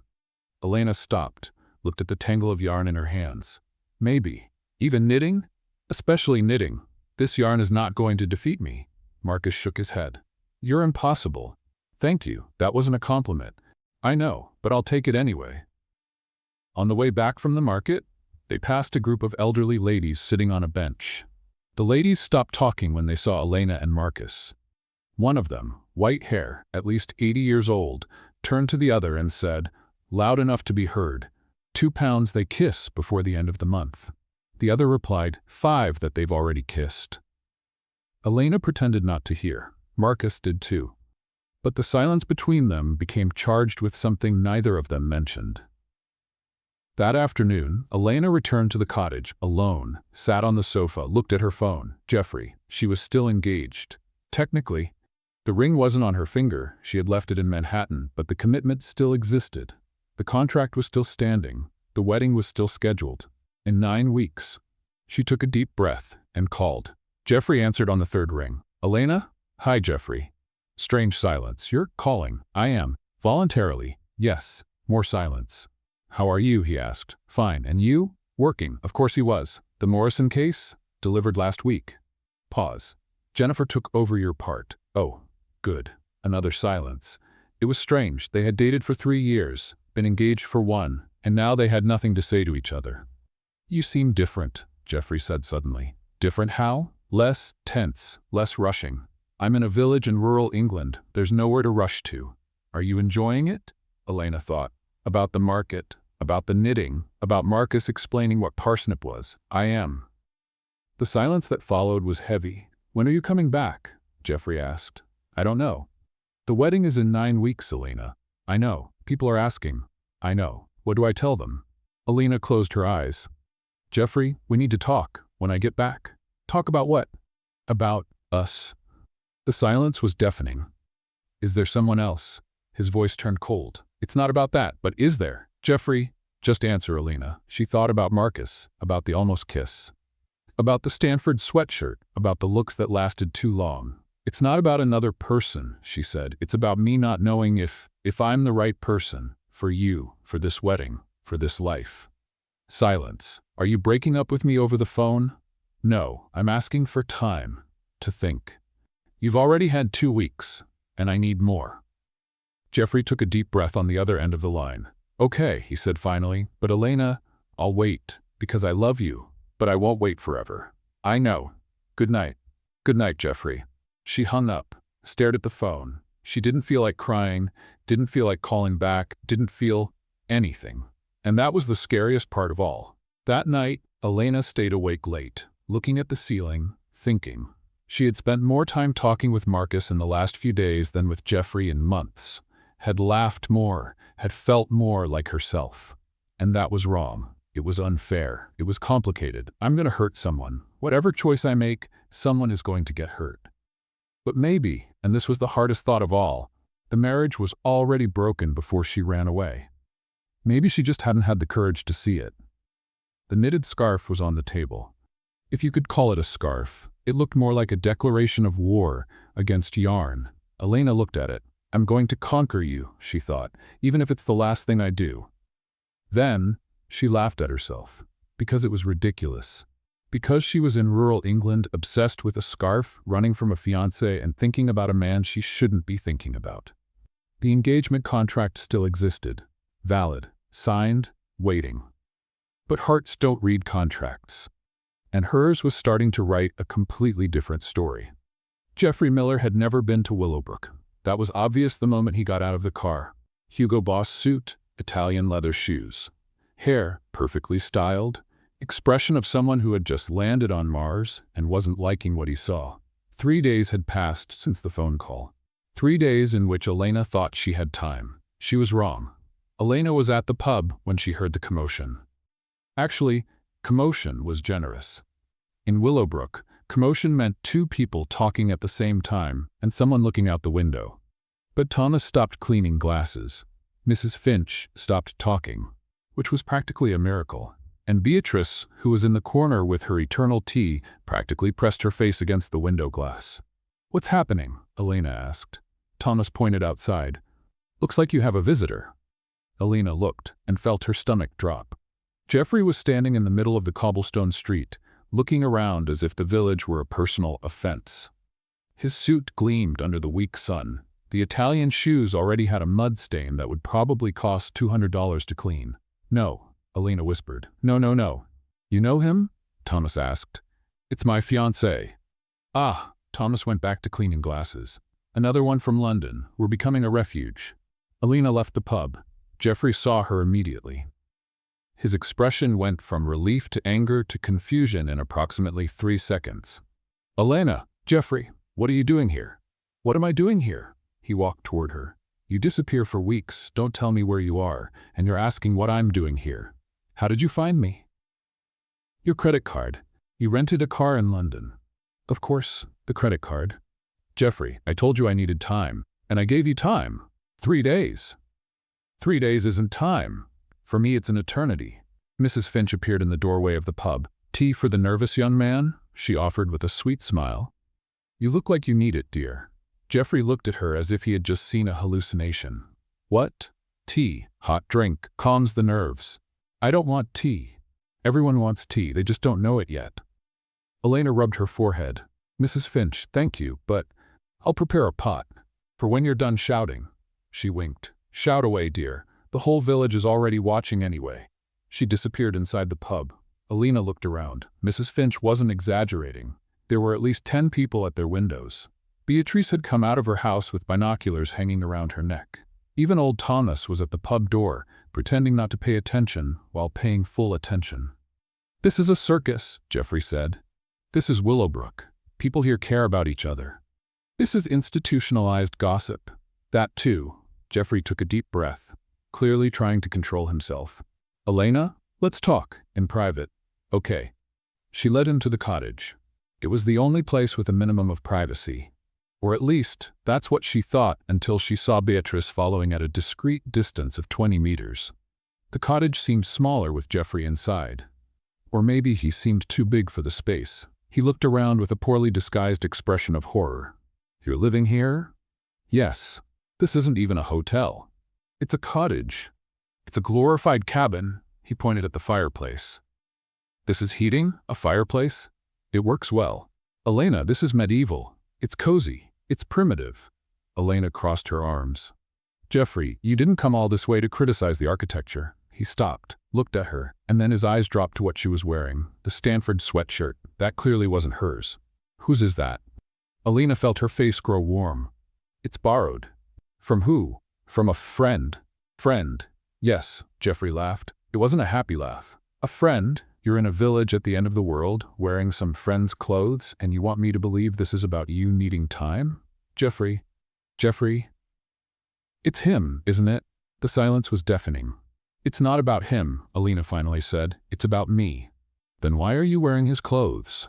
Elena stopped, looked at the tangle of yarn in her hands. Maybe. Even knitting? Especially knitting. This yarn is not going to defeat me. Marcus shook his head. You're impossible. Thank you. That wasn't a compliment. I know, but I'll take it anyway. On the way back from the market, they passed a group of elderly ladies sitting on a bench. The ladies stopped talking when they saw Elena and Marcus. One of them, white hair, at least 80 years old, turned to the other and said, loud enough to be heard, £2 they kiss before the end of the month. The other replied, 5 that they've already kissed. Elena pretended not to hear. Marcus did too. But the silence between them became charged with something neither of them mentioned. That afternoon, Elena returned to the cottage, alone, sat on the sofa, looked at her phone. Jeffrey. She was still engaged. Technically, the ring wasn't on her finger. She had left it in Manhattan, but the commitment still existed. The contract was still standing. The wedding was still scheduled. In 9 weeks. She took a deep breath and called. Jeffrey answered on the third ring. Elena? Hi, Jeffrey. Strange silence. You're calling. I am. Voluntarily. Yes. More silence. How are you? He asked. Fine. And you? Working. Of course he was. The Morrison case? Delivered last week. Pause. Jennifer took over your part. Oh, good. Another silence. It was strange. They had dated for 3 years, been engaged for 1, and now they had nothing to say to each other. You seem different, Jeffrey said suddenly. Different how? Less tense, less rushing. I'm in a village in rural England. There's nowhere to rush to. Are you enjoying it? Elena thought. About the market, about the knitting, about Marcus explaining what parsnip was. I am. The silence that followed was heavy. When are you coming back? Jeffrey asked. I don't know. The wedding is in 9 weeks, Elena. I know. People are asking. I know. What do I tell them? Elena closed her eyes. Jeffrey, we need to talk. When I get back. Talk about what? About us. The silence was deafening. Is there someone else? His voice turned cold. It's not about that, but is there? Jeffrey, just answer, Elena. She thought about Marcus, about the almost kiss. About the Stanford sweatshirt, about the looks that lasted too long. It's not about another person, she said. It's about me not knowing if I'm the right person, for you, for this wedding, for this life. Silence. Are you breaking up with me over the phone? No, I'm asking for time to think. You've already had 2 weeks, and I need more. Jeffrey took a deep breath on the other end of the line. Okay, he said finally, but Elena, I'll wait, because I love you, but I won't wait forever. I know. Good night. Good night, Jeffrey. She hung up, stared at the phone. She didn't feel like crying, didn't feel like calling back, didn't feel anything. And that was the scariest part of all. That night, Elena stayed awake late, looking at the ceiling, thinking. She had spent more time talking with Marcus in the last few days than with Jeffrey in months, had laughed more, had felt more like herself. And that was wrong. It was unfair. It was complicated. I'm going to hurt someone. Whatever choice I make, someone is going to get hurt. But maybe, and this was the hardest thought of all, the marriage was already broken before she ran away. Maybe she just hadn't had the courage to see it. The knitted scarf was on the table. If you could call it a scarf, it looked more like a declaration of war against yarn. Elena looked at it. I'm going to conquer you, she thought, even if it's the last thing I do. Then, she laughed at herself, because it was ridiculous. Because she was in rural England, obsessed with a scarf, running from a fiancé, and thinking about a man she shouldn't be thinking about. The engagement contract still existed, valid, signed, waiting. But hearts don't read contracts. And hers was starting to write a completely different story. Jeffrey Miller had never been to Willowbrook. That was obvious the moment he got out of the car. Hugo Boss suit, Italian leather shoes. Hair, perfectly styled. Expression of someone who had just landed on Mars and wasn't liking what he saw. 3 days had passed since the phone call. 3 days in which Elena thought she had time. She was wrong. Elena was at the pub when she heard the commotion. Actually, commotion was generous. In Willowbrook, commotion meant 2 people talking at the same time and someone looking out the window. But Thomas stopped cleaning glasses. Mrs. Finch stopped talking, which was practically a miracle. And Beatrice, who was in the corner with her eternal tea, practically pressed her face against the window glass. What's happening? Elena asked. Thomas pointed outside. Looks like you have a visitor. Elena looked and felt her stomach drop. Jeffrey was standing in the middle of the cobblestone street, looking around as if the village were a personal offense. His suit gleamed under the weak sun. The Italian shoes already had a mud stain that would probably cost $200 to clean. No, Elena whispered. No. You know him? Thomas asked. It's my fiancé. Ah, Thomas went back to cleaning glasses. Another one from London. We're becoming a refuge. Elena left the pub. Jeffrey saw her immediately. His expression went from relief to anger to confusion in approximately 3 seconds. Elena, Jeffrey, what are you doing here? What am I doing here? He walked toward her. You disappear for weeks, don't tell me where you are, and you're asking what I'm doing here. How did you find me? Your credit card. You rented a car in London. Of course, the credit card. Jeffrey, I told you I needed time, and I gave you time. 3 days. 3 days isn't time. For me, it's an eternity. Mrs. Finch appeared in the doorway of the pub. Tea for the nervous young man? She offered with a sweet smile. You look like you need it, dear. Jeffrey looked at her as if he had just seen a hallucination. What? Tea, hot drink, calms the nerves. I don't want tea. Everyone wants tea, they just don't know it yet. Elena rubbed her forehead. Mrs. Finch, thank you, but I'll prepare a pot. For when you're done shouting. She winked. Shout away, dear. The whole village is already watching anyway. She disappeared inside the pub. Elena looked around. Mrs. Finch wasn't exaggerating. There were at least 10 people at their windows. Beatrice had come out of her house with binoculars hanging around her neck. Even old Thomas was at the pub door, pretending not to pay attention while paying full attention. This is a circus, Jeffrey said. This is Willowbrook. People here care about each other. This is institutionalized gossip. That too. Jeffrey took a deep breath, clearly trying to control himself. Elena, let's talk, in private. Okay. She led him to the cottage. It was the only place with a minimum of privacy. Or at least, that's what she thought until she saw Beatrice following at a discreet distance of 20 meters. The cottage seemed smaller with Jeffrey inside. Or maybe he seemed too big for the space. He looked around with a poorly disguised expression of horror. You're living here? Yes. This isn't even a hotel. It's a cottage. It's a glorified cabin. He pointed at the fireplace. This is heating? A fireplace? It works well. Elena, this is medieval. It's cozy. It's primitive. Elena crossed her arms. Jeffrey, you didn't come all this way to criticize the architecture. He stopped, looked at her, and then his eyes dropped to what she was wearing, the Stanford sweatshirt. That clearly wasn't hers. Whose is that? Elena felt her face grow warm. It's borrowed. From who? From a friend. Friend. Yes, Jeffrey laughed. It wasn't a happy laugh. A friend? You're in a village at the end of the world, wearing some friend's clothes, and you want me to believe this is about you needing time? Jeffrey. It's him, isn't it? The silence was deafening. It's not about him, Elena finally said. It's about me. Then why are you wearing his clothes?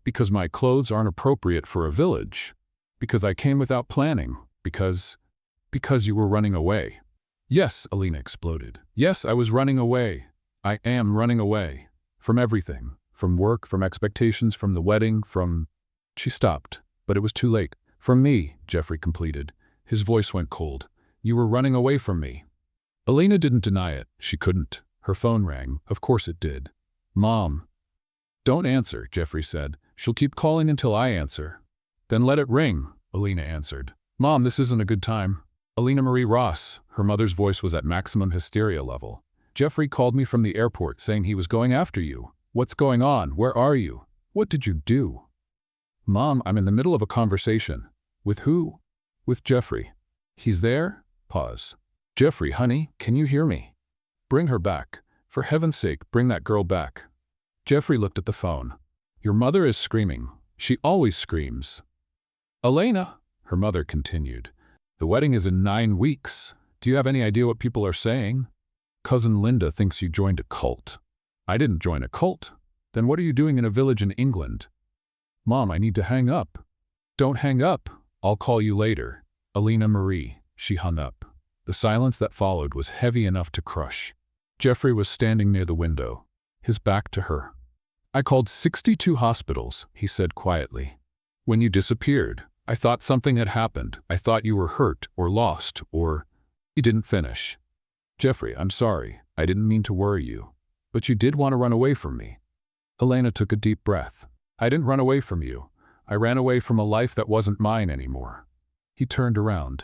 Because my clothes aren't appropriate for a village. Because I came without planning. Because you were running away. Yes, Elena exploded. Yes, I was running away. I am running away. From everything. From work, from expectations, from the wedding, from… She stopped, but it was too late. From me, Jeffrey completed. His voice went cold. You were running away from me. Elena didn't deny it. She couldn't. Her phone rang. Of course it did. Mom. Don't answer, Jeffrey said. She'll keep calling until I answer. Then let it ring, Elena answered. Mom, this isn't a good time. Elena Marie Ross. Her mother's voice was at maximum hysteria level. Jeffrey called me from the airport saying he was going after you. What's going on? Where are you? What did you do? Mom, I'm in the middle of a conversation. With who? With Jeffrey. He's there? Pause. Jeffrey, honey, can you hear me? Bring her back. For heaven's sake, bring that girl back. Jeffrey looked at the phone. Your mother is screaming. She always screams. Elena, her mother continued. The wedding is in 9 weeks. Do you have any idea what people are saying? Cousin Linda thinks you joined a cult. I didn't join a cult. Then what are you doing in a village in England? Mom, I need to hang up. Don't hang up. I'll call you later. Elena Marie. She hung up. The silence that followed was heavy enough to crush. Jeffrey was standing near the window, his back to her. I called 62 hospitals, he said quietly. When you disappeared, I thought something had happened. I thought you were hurt or lost or… He didn't finish. Jeffrey, I'm sorry. I didn't mean to worry you. But you did want to run away from me. Elena took a deep breath. I didn't run away from you. I ran away from a life that wasn't mine anymore. He turned around.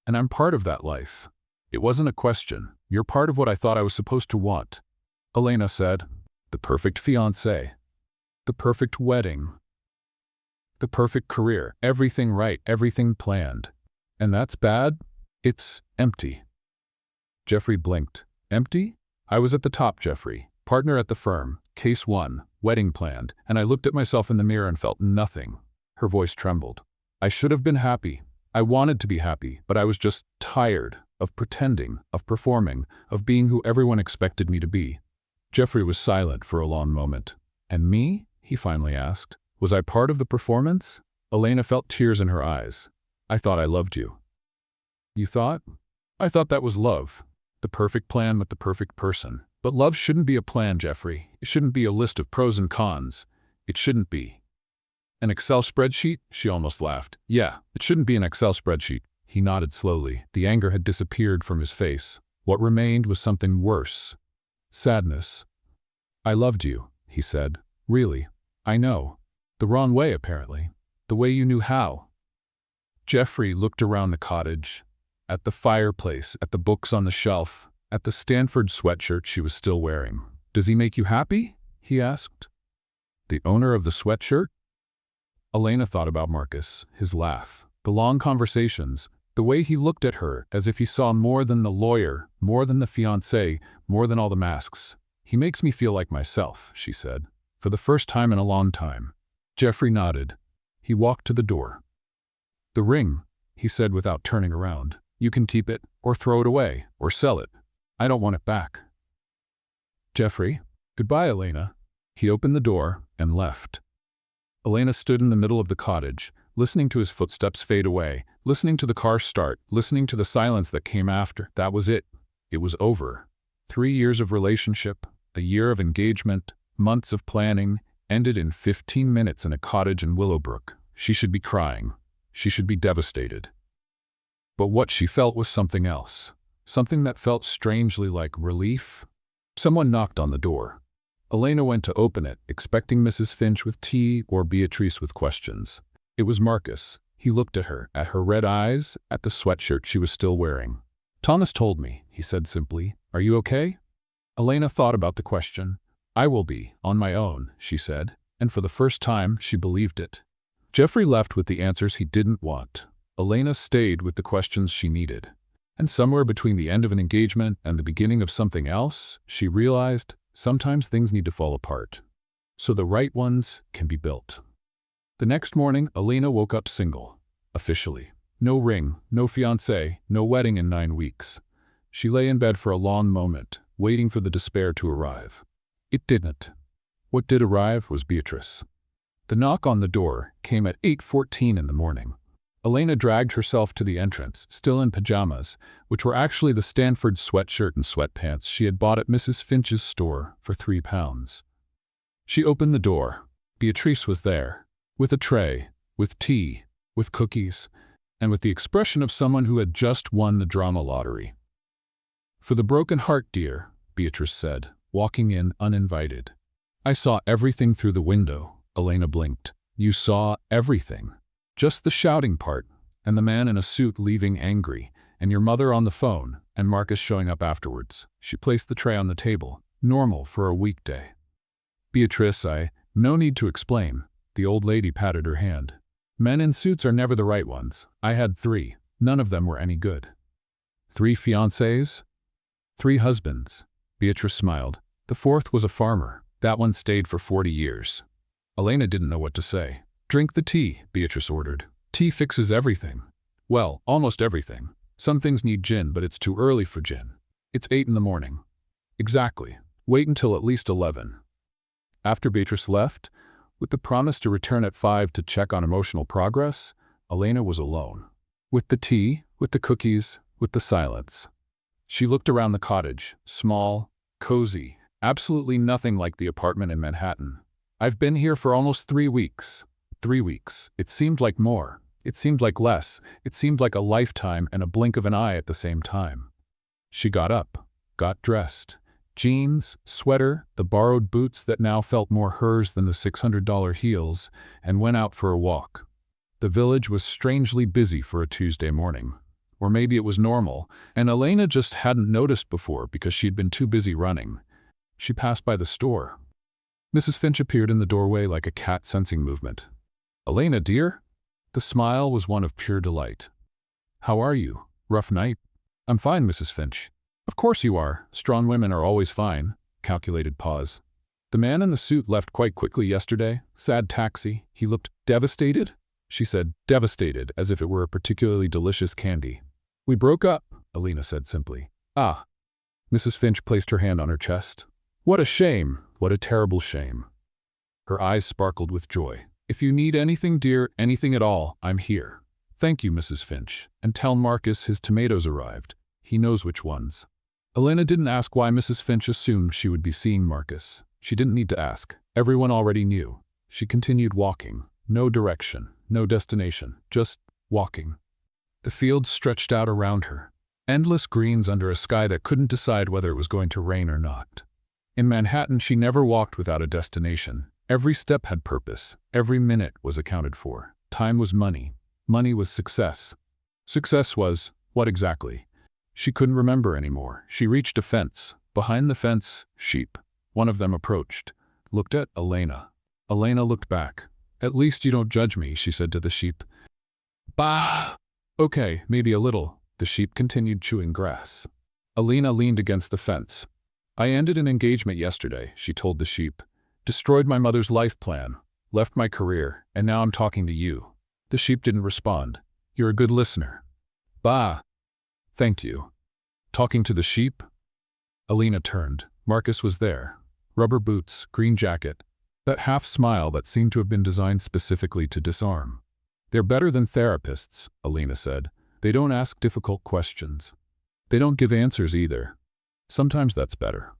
And I'm part of that life. It wasn't a question. You're part of what I thought I was supposed to want. Elena said, the perfect fiancé. The perfect wedding. The perfect career. Everything right, everything planned. And that's bad? It's empty. Jeffrey blinked. Empty? I was at the top, Jeffrey. Partner at the firm. Case 1. Wedding planned. And I looked at myself in the mirror and felt nothing. Her voice trembled. I should have been happy. I wanted to be happy, but I was just tired of pretending, of performing, of being who everyone expected me to be. Jeffrey was silent for a long moment. And me? He finally asked. Was I part of the performance? Elena felt tears in her eyes. I thought I loved you. You thought? I thought that was love. The perfect plan with the perfect person. But love shouldn't be a plan, Jeffrey. It shouldn't be a list of pros and cons. It shouldn't be. An Excel spreadsheet? She almost laughed. Yeah, it shouldn't be an Excel spreadsheet. He nodded slowly. The anger had disappeared from his face. What remained was something worse. Sadness. I loved you, he said. Really. I know. The wrong way, apparently. The way you knew how. Jeffrey looked around the cottage. At the fireplace, at the books on the shelf, at the Stanford sweatshirt she was still wearing. Does he make you happy? He asked. The owner of the sweatshirt? Elena thought about Marcus, his laugh, the long conversations, the way he looked at her as if he saw more than the lawyer, more than the fiancé, more than all the masks. He makes me feel like myself, she said, for the first time in a long time. Jeffrey nodded. He walked to the door. The ring, he said without turning around. You can keep it, or throw it away, or sell it. I don't want it back. Jeffrey, goodbye, Elena. He opened the door and left. Elena stood in the middle of the cottage, listening to his footsteps fade away, listening to the car start, listening to the silence that came after. That was it. It was over. 3 years of relationship, a year of engagement, months of planning, ended in 15 minutes in a cottage in Willowbrook. She should be crying. She should be devastated. But what she felt was something else. Something that felt strangely like relief. Someone knocked on the door. Elena went to open it, expecting Mrs. Finch with tea or Beatrice with questions. It was Marcus. He looked at her red eyes, at the sweatshirt she was still wearing. Thomas told me, he said simply. Are you okay? Elena thought about the question. I will be, on my own, she said, and for the first time she believed it. Jeffrey left with the answers he didn't want. Elena stayed with the questions she needed. And somewhere between the end of an engagement and the beginning of something else, she realized sometimes things need to fall apart, so the right ones can be built. The next morning, Elena woke up single, officially. No ring, no fiancé, no wedding in 9 weeks. She lay in bed for a long moment, waiting for the despair to arrive. It didn't. What did arrive was Beatrice. The knock on the door came at 8:14 in the morning. Elena dragged herself to the entrance, still in pajamas, which were actually the Stanford sweatshirt and sweatpants she had bought at Mrs. Finch's store for £3. She opened the door. Beatrice was there, with a tray, with tea, with cookies, and with the expression of someone who had just won the drama lottery. "For the broken heart, dear," Beatrice said, walking in uninvited. "I saw everything through the window," Elena blinked. "You saw everything. Just the shouting part, and the man in a suit leaving angry, and your mother on the phone, and Marcus showing up afterwards." She placed the tray on the table, normal for a weekday. "Beatrice, no need to explain." The old lady patted her hand. "Men in suits are never the right ones. I had 3. None of them were any good." 3 fiancés? 3 husbands. Beatrice smiled. The 4th was a farmer. That one stayed for 40 years. Elena didn't know what to say. "Drink the tea," Beatrice ordered. "Tea fixes everything. Well, almost everything. Some things need gin, but it's too early for gin. It's 8 in the morning." "Exactly. Wait until at least 11. After Beatrice left, with the promise to return at 5 to check on emotional progress, Elena was alone. With the tea, with the cookies, with the silence. She looked around the cottage, small, cozy, absolutely nothing like the apartment in Manhattan. "I've been here for almost 3 weeks. 3 weeks. It seemed like more. It seemed like less. It seemed like a lifetime and a blink of an eye at the same time." She got up, got dressed. Jeans, sweater, the borrowed boots that now felt more hers than the $600 heels, and went out for a walk. The village was strangely busy for a Tuesday morning. Or maybe it was normal, and Elena just hadn't noticed before because she'd been too busy running. She passed by the store. Mrs. Finch appeared in the doorway like a cat sensing movement. "Elena, dear?" The smile was one of pure delight. "How are you? Rough night?" "I'm fine, Mrs. Finch." "Of course you are. Strong women are always fine." Calculated pause. "The man in the suit left quite quickly yesterday. Sad taxi. He looked devastated?" She said devastated, as if it were a particularly delicious candy. "We broke up," Elena said simply. "Ah." Mrs. Finch placed her hand on her chest. "What a shame. What a terrible shame." Her eyes sparkled with joy. "If you need anything, dear, anything at all, I'm here." "Thank you, Mrs. Finch. And tell Marcus his tomatoes arrived. He knows which ones." Elena didn't ask why Mrs. Finch assumed she would be seeing Marcus. She didn't need to ask. Everyone already knew. She continued walking. No direction, no destination, just walking. The fields stretched out around her. Endless greens under a sky that couldn't decide whether it was going to rain or not. In Manhattan, she never walked without a destination. Every step had purpose. Every minute was accounted for. Time was money. Money was success. Success was, what exactly? She couldn't remember anymore. She reached a fence. Behind the fence, sheep. One of them approached, looked at Elena. Elena looked back. "At least you don't judge me," she said to the sheep. "Bah! Okay, maybe a little." The sheep continued chewing grass. Elena leaned against the fence. "I ended an engagement yesterday," she told the sheep. "Destroyed my mother's life plan. Left my career, and now I'm talking to you." The sheep didn't respond. "You're a good listener." "Bah! Thank you." Talking to the sheep? Elena turned. Marcus was there. Rubber boots, green jacket. That half smile that seemed to have been designed specifically to disarm. "They're better than therapists," Elena said. "They don't ask difficult questions. They don't give answers either. Sometimes that's better."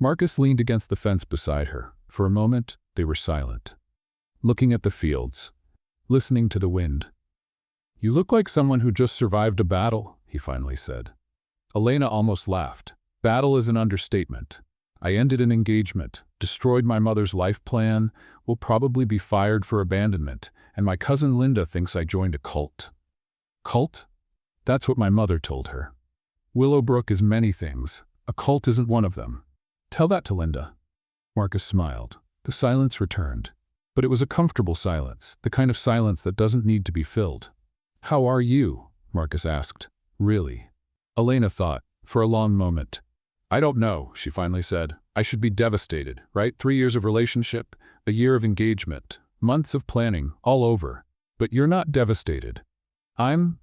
Marcus leaned against the fence beside her. For a moment, they were silent. Looking at the fields. Listening to the wind. "You look like someone who just survived a battle," he finally said. Elena almost laughed. "Battle is an understatement. I ended an engagement, destroyed my mother's life plan, will probably be fired for abandonment, and my cousin Linda thinks I joined a cult." "Cult?" "That's what my mother told her. Willowbrook is many things. A cult isn't one of them. Tell that to Linda. Marcus smiled. The silence returned. But it was a comfortable silence, the kind of silence that doesn't need to be filled. How are you? Marcus asked. Really? Elena thought, for a long moment. I don't know, she finally said. I should be devastated, right? 3 years of relationship, a year of engagement, months of planning, all over. But you're not devastated.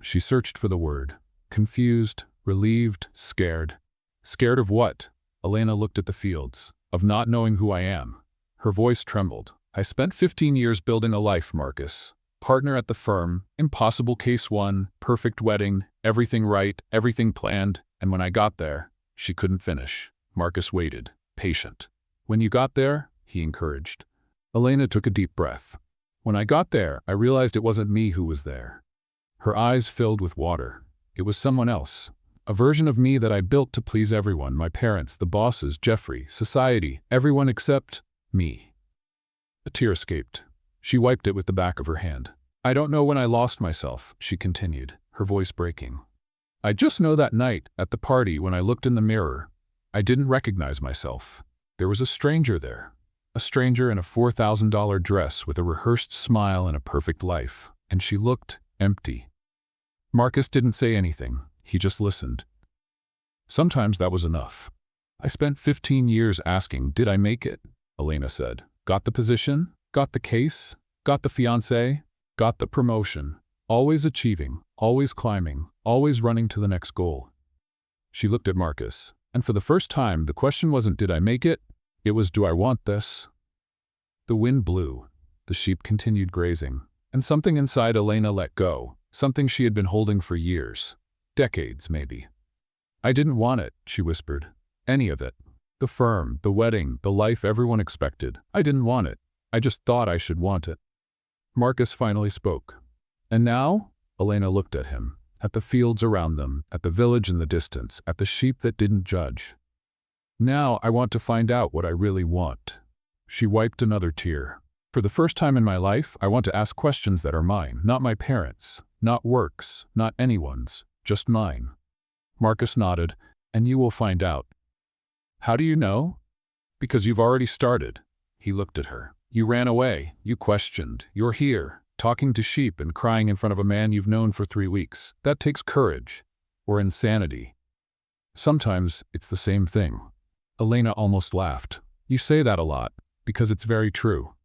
She searched for the word. Confused, relieved, scared. Scared of what? Elena looked at the fields. Of not knowing who I am. Her voice trembled. I spent 15 years building a life, Marcus. Partner at the firm, impossible case one, perfect wedding, everything right, everything planned, and when I got there, she couldn't finish. Marcus waited, patient. When you got there, he encouraged. Elena took a deep breath. When I got there, I realized it wasn't me who was there. Her eyes filled with water. It was someone else. A version of me that I built to please everyone, my parents, the bosses, Jeffrey, society, everyone except me. A tear escaped. She wiped it with the back of her hand. I don't know when I lost myself, she continued, her voice breaking. I just know that night, at the party, when I looked in the mirror, I didn't recognize myself. There was a stranger there. A stranger in a $4,000 dress with a rehearsed smile and a perfect life, and she looked empty. Marcus didn't say anything. He just listened. Sometimes that was enough. I spent 15 years asking, did I make it? Elena said. Got the position? Got the case? Got the fiancé? Got the promotion. Always achieving, always climbing, always running to the next goal. She looked at Marcus, and for the first time, the question wasn't, did I make it? It was, do I want this? The wind blew. The sheep continued grazing, and something inside Elena let go, something she had been holding for years. Decades, maybe. I didn't want it, she whispered. Any of it. The firm, the wedding, the life everyone expected. I didn't want it. I just thought I should want it. Marcus finally spoke. And now? Elena looked at him, at the fields around them, at the village in the distance, at the sheep that didn't judge. Now I want to find out what I really want. She wiped another tear. For the first time in my life, I want to ask questions that are mine, not my parents', not work's, not anyone's, just mine. Marcus nodded, and you will find out. How do you know? Because you've already started. He looked at her. You ran away, you questioned, you're here, talking to sheep and crying in front of a man you've known for 3 weeks. That takes courage. Or insanity. Sometimes it's the same thing. Elena almost laughed. You say that a lot, because it's very true.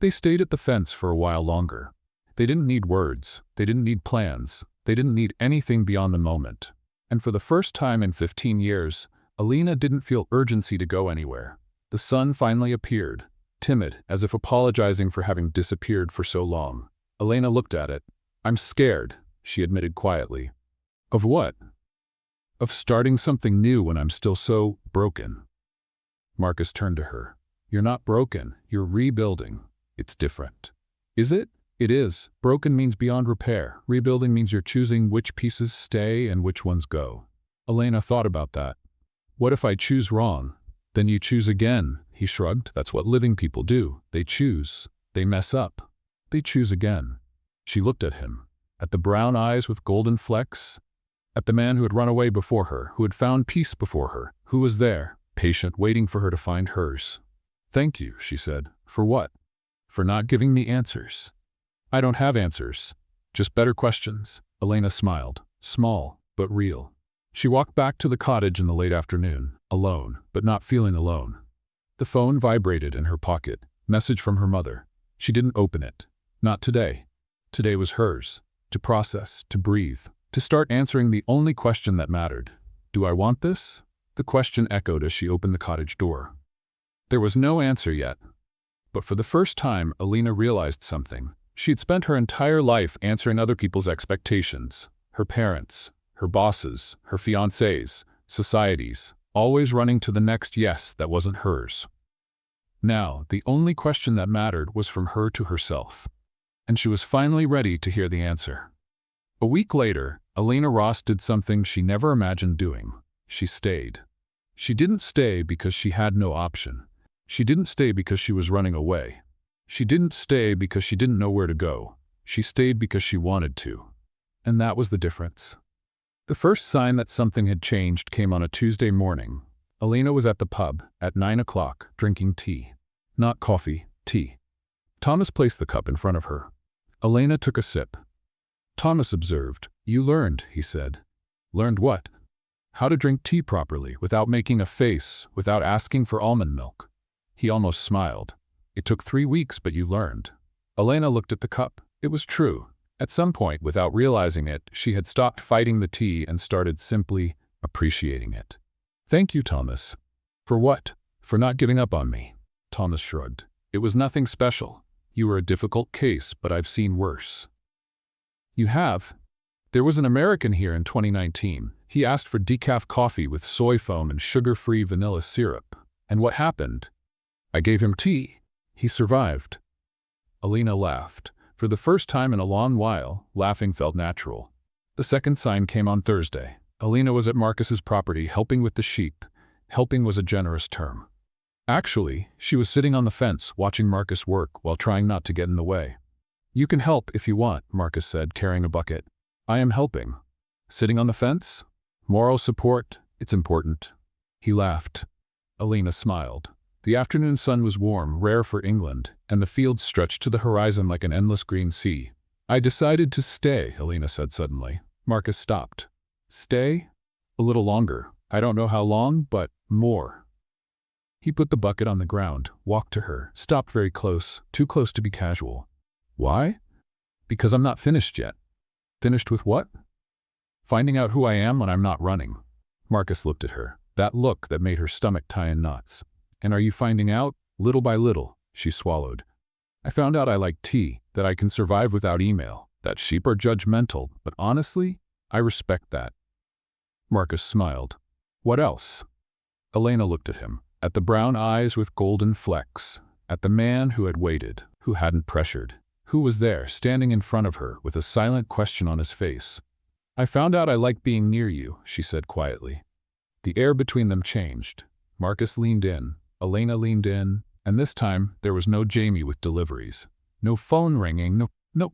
They stayed at the fence for a while longer. They didn't need words. They didn't need plans. They didn't need anything beyond the moment. And for the first time in 15 years, Elena didn't feel urgency to go anywhere. The sun finally appeared, timid, as if apologizing for having disappeared for so long. Elena looked at it. I'm scared, she admitted quietly. Of what? Of starting something new when I'm still so broken. Marcus turned to her. You're not broken, you're rebuilding. It's different. Is it? It is. Broken means beyond repair. Rebuilding means you're choosing which pieces stay and which ones go. Elena thought about that. What if I choose wrong? Then you choose again, he shrugged. That's what living people do. They choose. They mess up. They choose again. She looked at him, at the brown eyes with golden flecks, at the man who had run away before her, who had found peace before her, who was there, patient, waiting for her to find hers. Thank you, she said. For what? For not giving me answers. I don't have answers, just better questions. Elena smiled, small, but real. She walked back to the cottage in the late afternoon, alone, but not feeling alone. The phone vibrated in her pocket, message from her mother. She didn't open it. Not today. Today was hers, to process, to breathe, to start answering the only question that mattered. Do I want this? The question echoed as she opened the cottage door. There was no answer yet. But for the first time, Elena realized something. She'd spent her entire life answering other people's expectations. Her parents, her bosses, her fiancés, societies, always running to the next yes that wasn't hers. Now, the only question that mattered was from her to herself. And she was finally ready to hear the answer. A week later, Elena Ross did something she never imagined doing. She stayed. She didn't stay because she had no option. She didn't stay because she was running away. She didn't stay because she didn't know where to go. She stayed because she wanted to. And that was the difference. The first sign that something had changed came on a Tuesday morning. Elena was at the pub at 9 o'clock, drinking tea. Not coffee, tea. Thomas placed the cup in front of her. Elena took a sip. Thomas observed. "You learned," he said. "Learned what?" "How to drink tea properly, without making a face, without asking for almond milk." He almost smiled. "It took 3 weeks, but you learned." Elena looked at the cup. It was true. At some point, without realizing it, she had stopped fighting the tea and started simply appreciating it. "Thank you, Thomas." "For what?" "For not giving up on me." Thomas shrugged. "It was nothing special. You were a difficult case, but I've seen worse." "You have?" "There was an American here in 2019. He asked for decaf coffee with soy foam and sugar-free vanilla syrup. And what happened? I gave him tea. He survived." Elena laughed. For the first time in a long while, laughing felt natural. The second sign came on Thursday. Elena was at Marcus's property helping with the sheep. Helping was a generous term. Actually, she was sitting on the fence watching Marcus work while trying not to get in the way. "You can help if you want," Marcus said, carrying a bucket. "I am helping." "Sitting on the fence?" "Moral support, it's important." He laughed. Elena smiled. The afternoon sun was warm, rare for England, and the fields stretched to the horizon like an endless green sea. "I decided to stay," Elena said suddenly. Marcus stopped. "Stay?" "A little longer. I don't know how long, but more." He put the bucket on the ground, walked to her, stopped very close, too close to be casual. "Why?" "Because I'm not finished yet." "Finished with what?" "Finding out who I am when I'm not running." Marcus looked at her, that look that made her stomach tie in knots. "And are you finding out?" "Little by little," she swallowed. "I found out I like tea, that I can survive without email, that sheep are judgmental, but honestly, I respect that." Marcus smiled. "What else?" Elena looked at him, at the brown eyes with golden flecks, at the man who had waited, who hadn't pressured, who was there, standing in front of her with a silent question on his face. "I found out I like being near you," she said quietly. The air between them changed. Marcus leaned in, Elena leaned in, and this time there was no Jamie with deliveries. No phone ringing, no.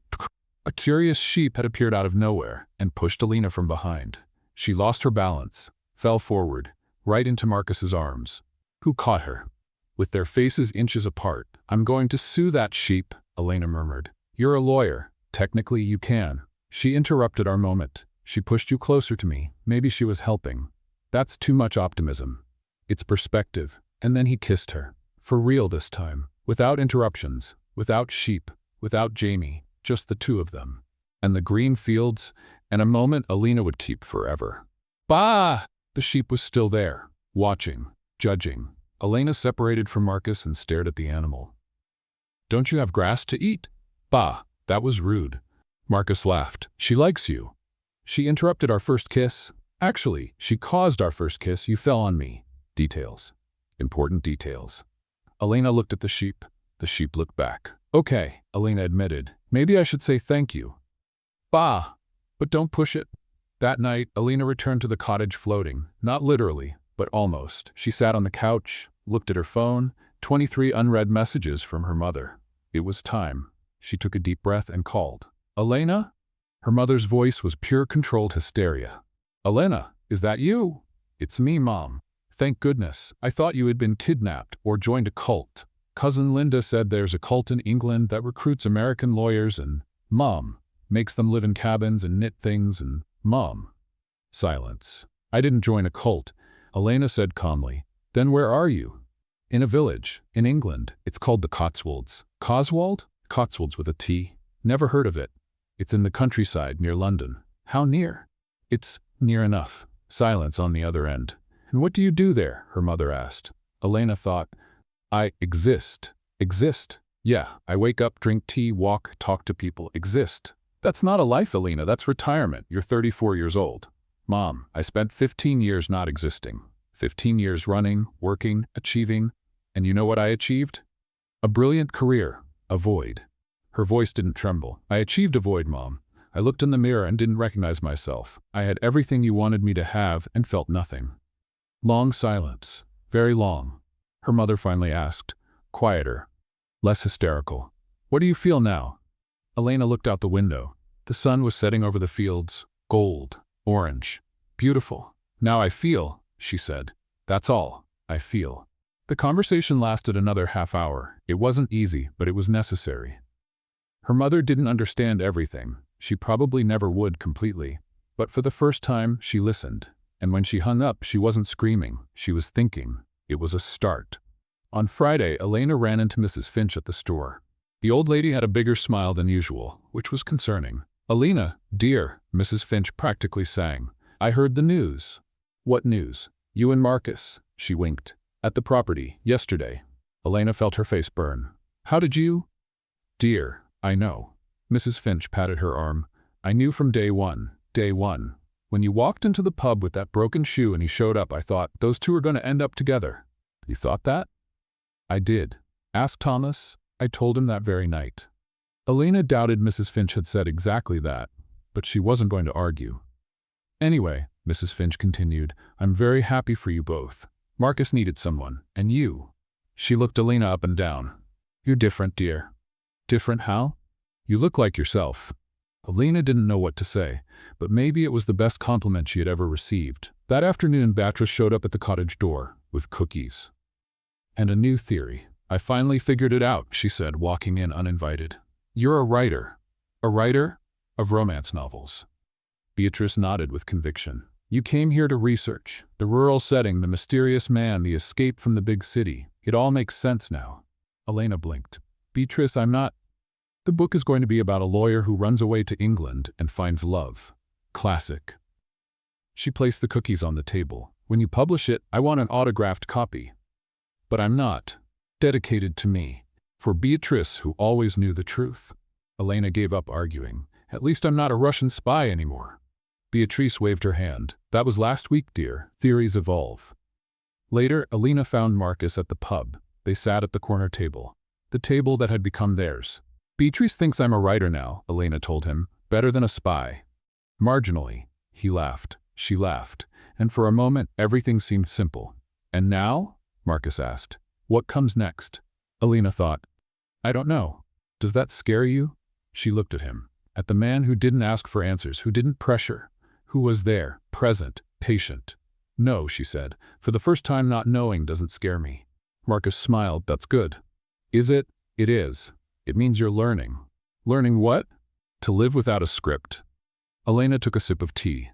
A curious sheep had appeared out of nowhere and pushed Elena from behind. She lost her balance, fell forward, right into Marcus's arms. Who caught her? With their faces inches apart. "I'm going to sue that sheep," Elena murmured. "You're a lawyer. Technically you can." She interrupted our moment. "She pushed you closer to me. Maybe she was helping." "That's too much optimism. It's perspective." And then he kissed her. For real this time. Without interruptions. Without sheep. Without Jamie. Just the two of them. And the green fields, and a moment Elena would keep forever. "Bah!" The sheep was still there. Watching. Judging. Elena separated from Marcus and stared at the animal. "Don't you have grass to eat?" "Bah, that was rude." Marcus laughed. "She likes you." "She interrupted our first kiss." "Actually, she caused our first kiss. You fell on me." Details. Important details. Elena looked at the sheep. The sheep looked back. "Okay," Elena admitted. "Maybe I should say thank you." "Bah, but don't push it." That night, Elena returned to the cottage floating, not literally, but almost. She sat on the couch, looked at her phone, 23 unread messages from her mother. It was time. She took a deep breath and called. "Elena?" Her mother's voice was pure controlled hysteria. "Elena, is that you?" "It's me, Mom." "Thank goodness. I thought you had been kidnapped or joined a cult. Cousin Linda said there's a cult in England that recruits American lawyers and, Mom, makes them live in cabins and knit things and, Mom." Silence. "I didn't join a cult," Elena said calmly. "Then where are you?" "In a village, in England. It's called the Cotswolds." "Coswald?" "Cotswolds with a T. Never heard of it. It's in the countryside near London." "How near?" "It's near enough." Silence on the other end. "And what do you do there?" her mother asked. Elena thought. "I exist." "Exist?" "Yeah, I wake up, drink tea, walk, talk to people. Exist." "That's not a life, Elena. That's retirement. You're 34 years old." "Mom, I spent 15 years not existing. 15 years running, working, achieving. And you know what I achieved? A brilliant career. A void." Her voice didn't tremble. "I achieved a void, Mom. I looked in the mirror and didn't recognize myself. I had everything you wanted me to have and felt nothing." Long silence. Very long. Her mother finally asked, quieter, less hysterical. "What do you feel now?" Elena looked out the window. The sun was setting over the fields, gold, orange, beautiful. "Now I feel," she said, That's all, I feel. The conversation lasted another half hour. It wasn't easy, but it was necessary. Her mother didn't understand everything. She probably never would completely. But for the first time, she listened. And when she hung up, she wasn't screaming. She was thinking. It was a start. On Friday, Elena ran into Mrs. Finch at the store. The old lady had a bigger smile than usual, which was concerning. "Elena, dear," Mrs. Finch practically sang. "I heard the news." "What news?" "You and Marcus," she winked. "At the property, yesterday." Elena felt her face burn. "How did you?" "Dear, I know." Mrs. Finch patted her arm. "I knew from day one. Day one. When you walked into the pub with that broken shoe and he showed up, I thought, those two are going to end up together." "You thought that?" "I did. Ask Thomas. I told him that very night." Elena doubted Mrs. Finch had said exactly that, but she wasn't going to argue. "Anyway," Mrs. Finch continued, "I'm very happy for you both. Marcus needed someone, and you." She looked Elena up and down. "You're different, dear." "Different how?" "You look like yourself." Elena didn't know what to say, but maybe it was the best compliment she had ever received. That afternoon, Beatrice showed up at the cottage door with cookies. "And a new theory. I finally figured it out," she said, walking in uninvited. "You're a writer." "A writer?" "Of romance novels." Beatrice nodded with conviction. "You came here to research. The rural setting, the mysterious man, the escape from the big city. It all makes sense now." Elena blinked. "Beatrice, I'm not—" "The book is going to be about a lawyer who runs away to England and finds love. Classic." She placed the cookies on the table. "When you publish it, I want an autographed copy." "But I'm not. Dedicated to me. For Beatrice, who always knew the truth." Elena gave up arguing. "At least I'm not a Russian spy anymore." Beatrice waved her hand. "That was last week, dear. Theories evolve." Later, Elena found Marcus at the pub. They sat at the corner table. The table that had become theirs. "Beatrice thinks I'm a writer now," Elena told him. "Better than a spy." "Marginally." He laughed. She laughed. And for a moment, everything seemed simple. "And now?" Marcus asked. "What comes next?" Elena thought. "I don't know. Does that scare you?" She looked at him. At the man who didn't ask for answers, who didn't pressure, who was there, present, patient. "No," she said. "For the first time, not knowing doesn't scare me." Marcus smiled. "That's good." "Is it?" "It is. It means you're learning." "Learning what?" "To live without a script." Elena took a sip of tea.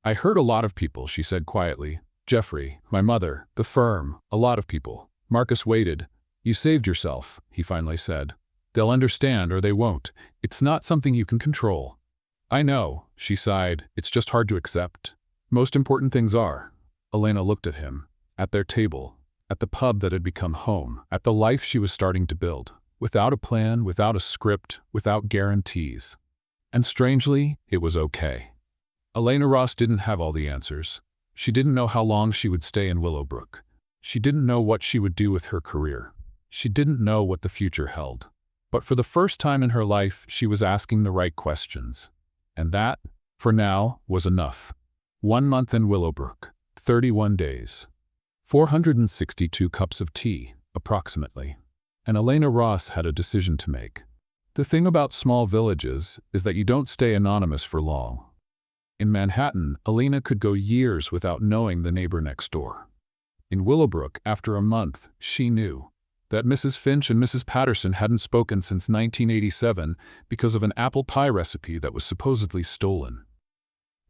"I hurt a lot of people," she said quietly. "Jeffrey, my mother, the firm, a lot of people." Marcus waited. "You saved yourself," he finally said. "They'll understand or they won't. It's not something you can control." "I know," she sighed. "It's just hard to accept." "Most important things are." Elena looked at him. At their table. At the pub that had become home. At the life she was starting to build. Without a plan, without a script, without guarantees. And strangely, it was okay. Elena Ross didn't have all the answers. She didn't know how long she would stay in Willowbrook. She didn't know what she would do with her career. She didn't know what the future held. But for the first time in her life, she was asking the right questions. And that, for now, was enough. 1 month in Willowbrook, 31 days. 462 cups of tea, approximately. And Elena Ross had a decision to make. The thing about small villages is that you don't stay anonymous for long. In Manhattan, Elena could go years without knowing the neighbor next door. In Willowbrook, after a month, she knew that Mrs. Finch and Mrs. Patterson hadn't spoken since 1987 because of an apple pie recipe that was supposedly stolen.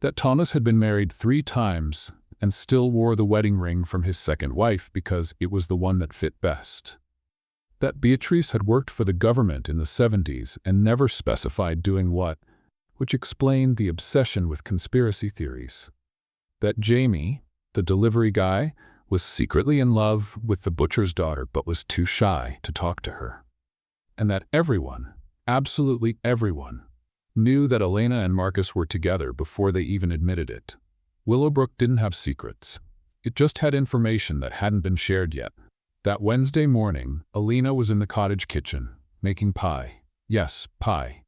That Thomas had been married 3 times and still wore the wedding ring from his second wife because it was the one that fit best. That Beatrice had worked for the government in the 70s and never specified doing what, which explained the obsession with conspiracy theories. That Jamie, the delivery guy, was secretly in love with the butcher's daughter but was too shy to talk to her. And that everyone, absolutely everyone, knew that Elena and Marcus were together before they even admitted it. Willowbrook didn't have secrets. It just had information that hadn't been shared yet. That Wednesday morning, Elena was in the cottage kitchen, making pie. Yes, pie.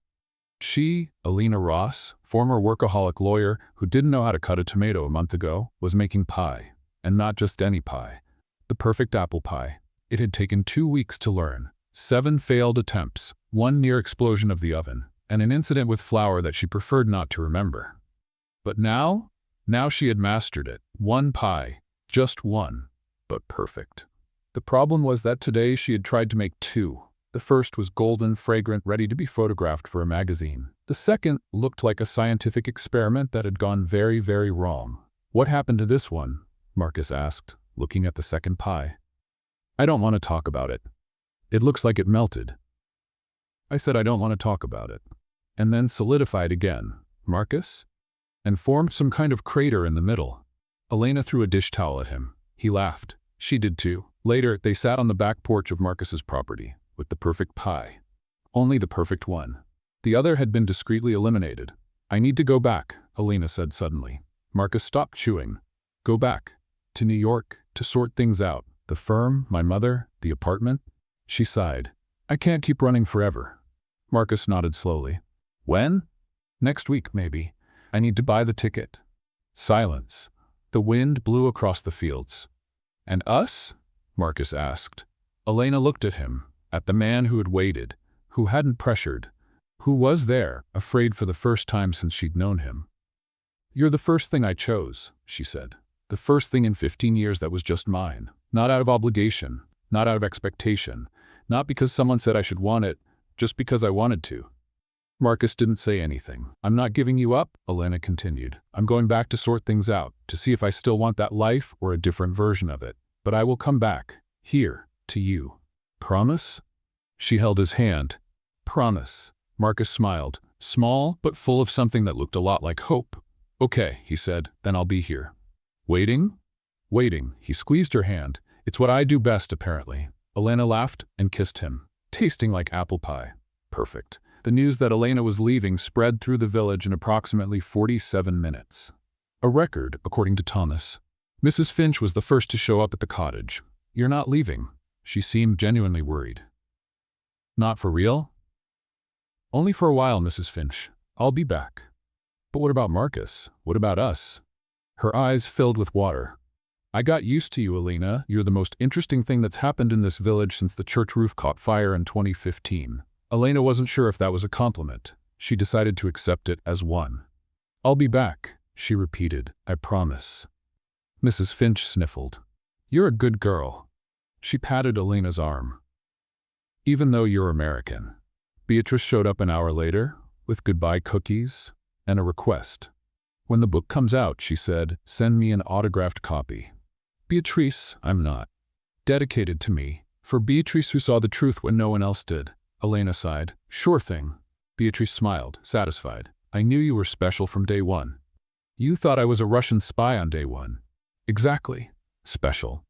She, Elena Ross, former workaholic lawyer who didn't know how to cut a tomato a month ago, was making pie. And not just any pie. The perfect apple pie. It had taken 2 weeks to learn. 7 failed attempts, 1 near explosion of the oven, and an incident with flour that she preferred not to remember. But now she had mastered it. 1 pie. Just 1. but perfect. The problem was that today she had tried to make two. The first was golden, fragrant, ready to be photographed for a magazine. The second looked like a scientific experiment that had gone very, very wrong. "What happened to this one?" Marcus asked, looking at the second pie. "I don't want to talk about it. It looks like it melted." I said I don't want to talk about it. And then solidified again. "Marcus?" And formed some kind of crater in the middle. Elena threw a dish towel at him. He laughed. She did too. Later, they sat on the back porch of Marcus's property, with the perfect pie. Only the perfect one. The other had been discreetly eliminated. "I need to go back," Elena said suddenly. Marcus stopped chewing. "Go back? To New York? To sort things out? The firm, my mother, the apartment?" She sighed. "I can't keep running forever." Marcus nodded slowly. "When?" "Next week, maybe. I need to buy the ticket." Silence. The wind blew across the fields. "And us?" Marcus asked. Elena looked at him, at the man who had waited, who hadn't pressured, who was there, afraid for the first time since she'd known him. "You're the first thing I chose," she said. "The first thing in 15 years that was just mine. Not out of obligation, not out of expectation, not because someone said I should want it, just because I wanted to." Marcus didn't say anything. "I'm not giving you up," Elena continued. "I'm going back to sort things out, to see if I still want that life or a different version of it. But I will come back, here, to you. Promise?" She held his hand. "Promise." Marcus smiled, small but full of something that looked a lot like hope. "Okay," he said, "then I'll be here." "Waiting?" "Waiting." He squeezed her hand. "It's what I do best, apparently." Elena laughed and kissed him, tasting like apple pie. Perfect. The news that Elena was leaving spread through the village in approximately 47 minutes. A record, according to Thomas. Mrs. Finch was the first to show up at the cottage. "You're not leaving?" She seemed genuinely worried. "Not for real?" "Only for a while, Mrs. Finch. I'll be back." "But what about Marcus? What about us?" Her eyes filled with water. "I got used to you, Elena. You're the most interesting thing that's happened in this village since the church roof caught fire in 2015. Elena wasn't sure if that was a compliment. She decided to accept it as one. "I'll be back," she repeated. "I promise." Mrs. Finch sniffled. "You're a good girl." She patted Elena's arm. "Even though you're American." Beatrice showed up an hour later, with goodbye cookies and a request. "When the book comes out," she said, "send me an autographed copy." "Beatrice, I'm not." "Dedicated to me. For Beatrice who saw the truth when no one else did." Elena sighed. "Sure thing." Beatrice smiled, satisfied. "I knew you were special from day one." "You thought I was a Russian spy on day one." "Exactly. Special."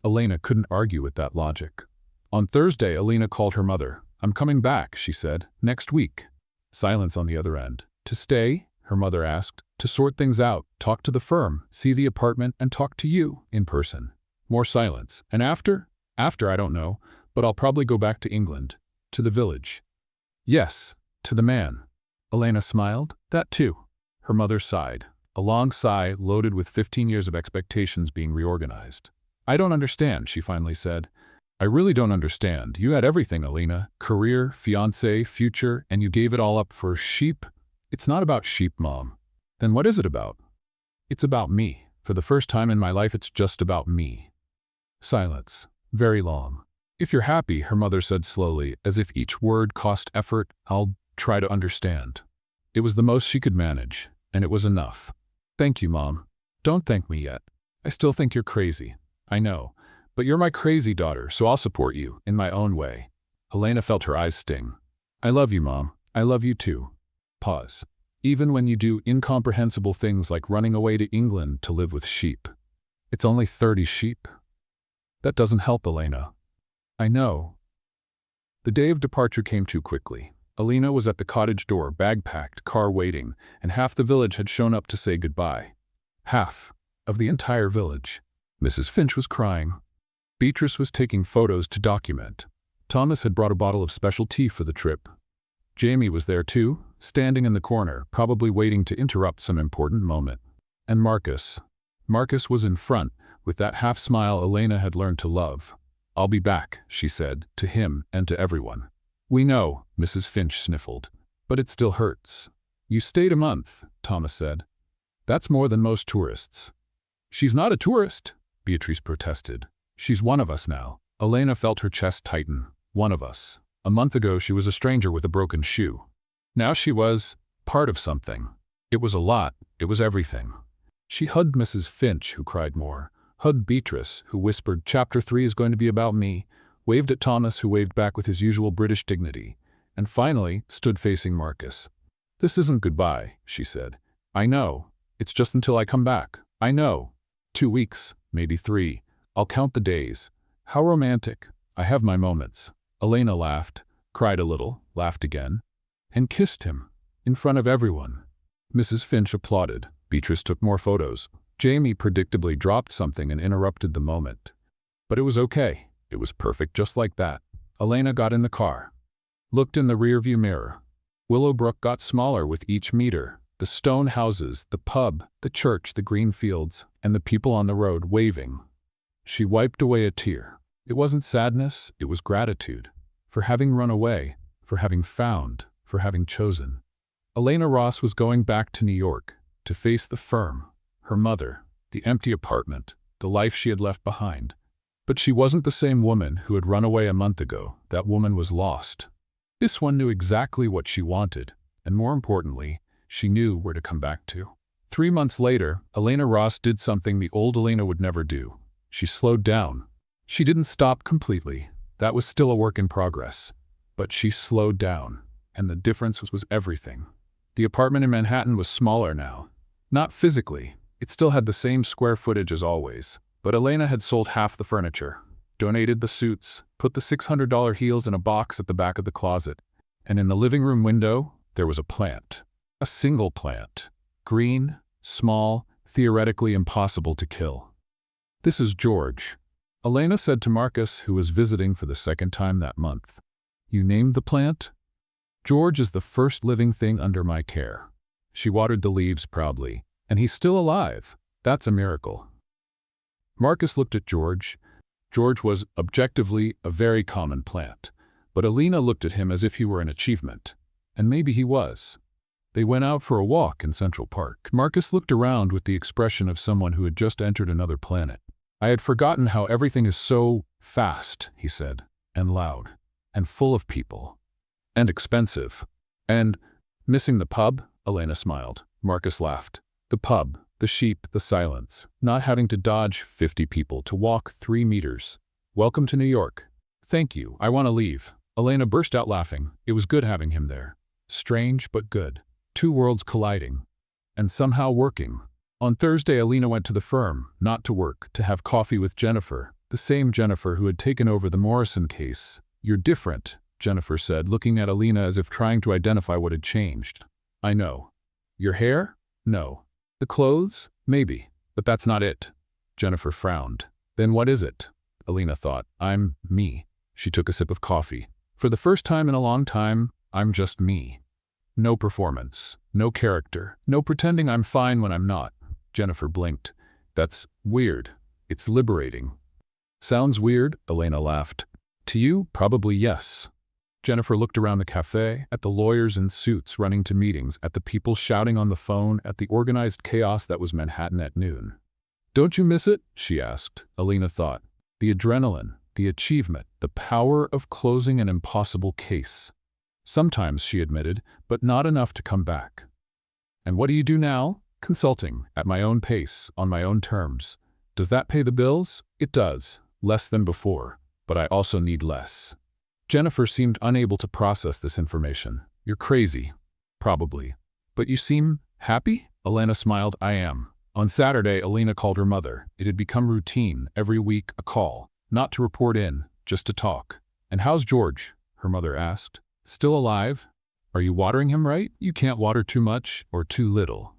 Elena couldn't argue with that logic. On Thursday, Elena called her mother. "I'm coming back," she said. "Next week." Silence on the other end. "To stay?" her mother asked. "To sort things out, talk to the firm, see the apartment, and talk to you in person." More silence. "And after?" "After, I don't know, but I'll probably go back to England. To the village." "Yes, to the man." Elena smiled. "That too." Her mother sighed. A long sigh loaded with 15 years of expectations being reorganized. "I don't understand," she finally said. "I really don't understand. You had everything, Elena. Career, fiancé, future, and you gave it all up for sheep." "It's not about sheep, Mom." "Then what is it about?" "It's about me. For the first time in my life, it's just about me." Silence. Very long. "If you're happy," her mother said slowly, as if each word cost effort, "I'll try to understand." It was the most she could manage, and it was enough. "Thank you, Mom." "Don't thank me yet. I still think you're crazy." "I know. But you're my crazy daughter, so I'll support you, in my own way." Elena felt her eyes sting. "I love you, Mom. I love you too." Pause. "Even when you do incomprehensible things like running away to England to live with sheep." "It's only 30 sheep." "That doesn't help, Elena." "I know." The day of departure came too quickly. Elena was at the cottage door, bag packed, car waiting, and half the village had shown up to say goodbye. Half of the entire village. Mrs. Finch was crying. Beatrice was taking photos to document. Thomas had brought a bottle of special tea for the trip. Jamie was there too, standing in the corner, probably waiting to interrupt some important moment. And Marcus. Marcus was in front, with that half-smile Elena had learned to love. "I'll be back," she said, to him and to everyone. "We know," Mrs. Finch sniffled, "but it still hurts." "You stayed a month," Thomas said. "That's more than most tourists." "She's not a tourist," Beatrice protested. She's one of us now. Elena felt her chest tighten. One of us. A month ago she was a stranger with a broken shoe. Now she was part of something. It was a lot. It was everything. She hugged Mrs. Finch, who cried more, hugged Beatrice, who whispered, "Chapter 3 is going to be about me," waved at Thomas, who waved back with his usual British dignity, and finally stood facing Marcus. "This isn't goodbye," she said. "I know. It's just until I come back. I know. 2 weeks, maybe 3. I'll count the days. How romantic. I have my moments." Elena laughed, cried a little, laughed again, and kissed him, in front of everyone. Mrs. Finch applauded. Beatrice took more photos. Jamie predictably dropped something and interrupted the moment. But it was okay. It was perfect just like that. Elena got in the car, looked in the rearview mirror. Willowbrook got smaller with each meter. The stone houses, the pub, the church, the green fields, and the people on the road waving. She wiped away a tear. It wasn't sadness, it was gratitude. For having run away, for having found, for having chosen. Elena Ross was going back to New York, to face the firm, her mother, the empty apartment, the life she had left behind. But she wasn't the same woman who had run away a month ago. That woman was lost. This one knew exactly what she wanted, and more importantly, she knew where to come back to. 3 months later, Elena Ross did something the old Elena would never do. She slowed down. She didn't stop completely. That was still a work in progress. But she slowed down, and the difference was everything. The apartment in Manhattan was smaller now. Not physically. It still had the same square footage as always. But Elena had sold half the furniture, donated the suits, put the $600 heels in a box at the back of the closet, and in the living room window, there was a plant. A single plant. Green, small, theoretically impossible to kill. "This is George," Elena said to Marcus, who was visiting for the second time that month. "You named the plant? George is the first living thing under my care." She watered the leaves proudly. "And he's still alive. That's a miracle." Marcus looked at George. George was, objectively, a very common plant. But Elena looked at him as if he were an achievement. And maybe he was. They went out for a walk in Central Park. Marcus looked around with the expression of someone who had just entered another planet. "I had forgotten how everything is so fast," he said, "and loud, and full of people, and expensive, and missing the pub." Elena smiled. Marcus laughed. "The pub, the sheep, the silence, not having to dodge 50 people to walk 3 meters. Welcome to New York." "Thank you, I want to leave." Elena burst out laughing. It was good having him there. Strange, but good. 2 worlds colliding. And somehow working. On Thursday, Elena went to the firm, not to work, to have coffee with Jennifer, the same Jennifer who had taken over the Morrison case. "You're different," Jennifer said, looking at Elena as if trying to identify what had changed. "I know." "Your hair?" "No." "The clothes?" "Maybe. But that's not it." Jennifer frowned. "Then what is it?" Elena thought. "I'm me." She took a sip of coffee. "For the first time in a long time, I'm just me. No performance, no character, no pretending I'm fine when I'm not." Jennifer blinked. "That's weird. It's liberating." "Sounds weird," Elena laughed. "To you, probably yes." Jennifer looked around the cafe, at the lawyers in suits running to meetings, at the people shouting on the phone, at the organized chaos that was Manhattan at noon. "Don't you miss it?" she asked. Elena thought. The adrenaline, the achievement, the power of closing an impossible case. Sometimes, she admitted, but not enough to come back. "And what do you do now?" "Consulting, at my own pace, on my own terms." "Does that pay the bills?" "It does. Less than before. But I also need less." Jennifer seemed unable to process this information. "You're crazy." "Probably. But you seem happy?" Elena smiled. "I am." On Saturday, Elena called her mother. It had become routine, every week a call. Not to report in, just to talk. "And how's George?" her mother asked. "Still alive?" "Are you watering him right?" "You can't water too much or too little."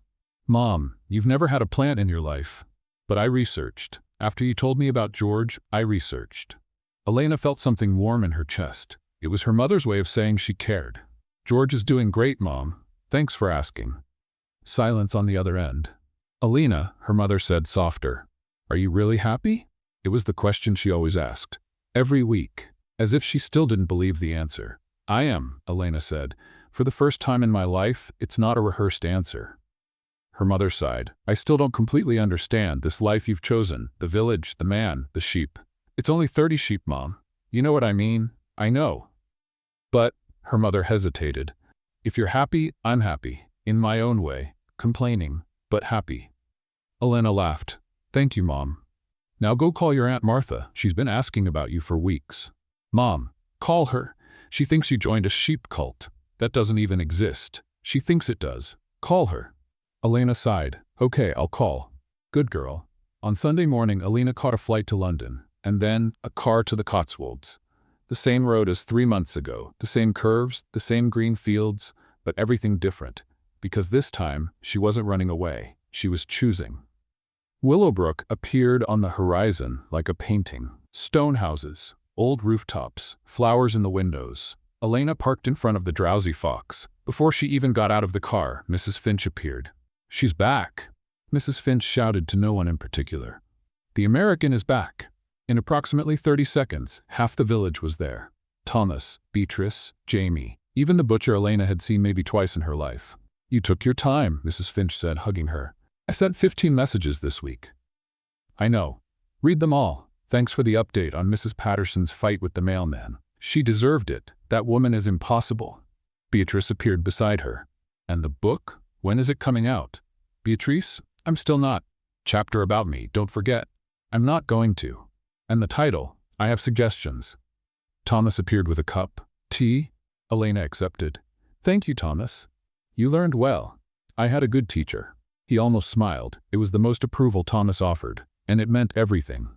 "Mom, you've never had a plant in your life." "But I researched. After you told me about George, I researched." Elena felt something warm in her chest. It was her mother's way of saying she cared. "George is doing great, Mom. Thanks for asking." Silence on the other end. "Elena," her mother said softer, "are you really happy?" It was the question she always asked. Every week. As if she still didn't believe the answer. "I am," Elena said. "For the first time in my life, it's not a rehearsed answer." Her mother sighed. I still don't completely understand this life you've chosen, the village, the man, the sheep. It's only 30 sheep, Mom. You know what I mean? I know. But, her mother hesitated. If you're happy, I'm happy. In my own way. Complaining, but happy. Elena laughed. Thank you, Mom. Now go call your Aunt Martha. She's been asking about you for weeks. Mom, call her. She thinks you joined a sheep cult. That doesn't even exist. She thinks it does. Call her. Elena sighed. Okay, I'll call. Good girl. On Sunday morning, Elena caught a flight to London, and then a car to the Cotswolds. The same road as 3 months ago, the same curves, the same green fields, but everything different, because this time she wasn't running away, she was choosing. Willowbrook appeared on the horizon like a painting. Stone houses, old rooftops, flowers in the windows. Elena parked in front of the Drowsy Fox. Before she even got out of the car, Mrs. Finch appeared. She's back, Mrs. Finch shouted to no one in particular. The American is back. In approximately 30 seconds, half the village was there. Thomas, Beatrice, Jamie, even the butcher Elena had seen maybe twice in her life. You took your time, Mrs. Finch said, hugging her. I sent 15 messages this week. I know. Read them all. Thanks for the update on Mrs. Patterson's fight with the mailman. She deserved it. That woman is impossible. Beatrice appeared beside her. And the book? When is it coming out? Beatrice, I'm still not. Chapter about me, don't forget. I'm not going to. And the title, I have suggestions. Thomas appeared with a cup. Tea? Elena accepted. Thank you, Thomas. You learned well. I had a good teacher. He almost smiled. It was the most approval Thomas offered, and it meant everything.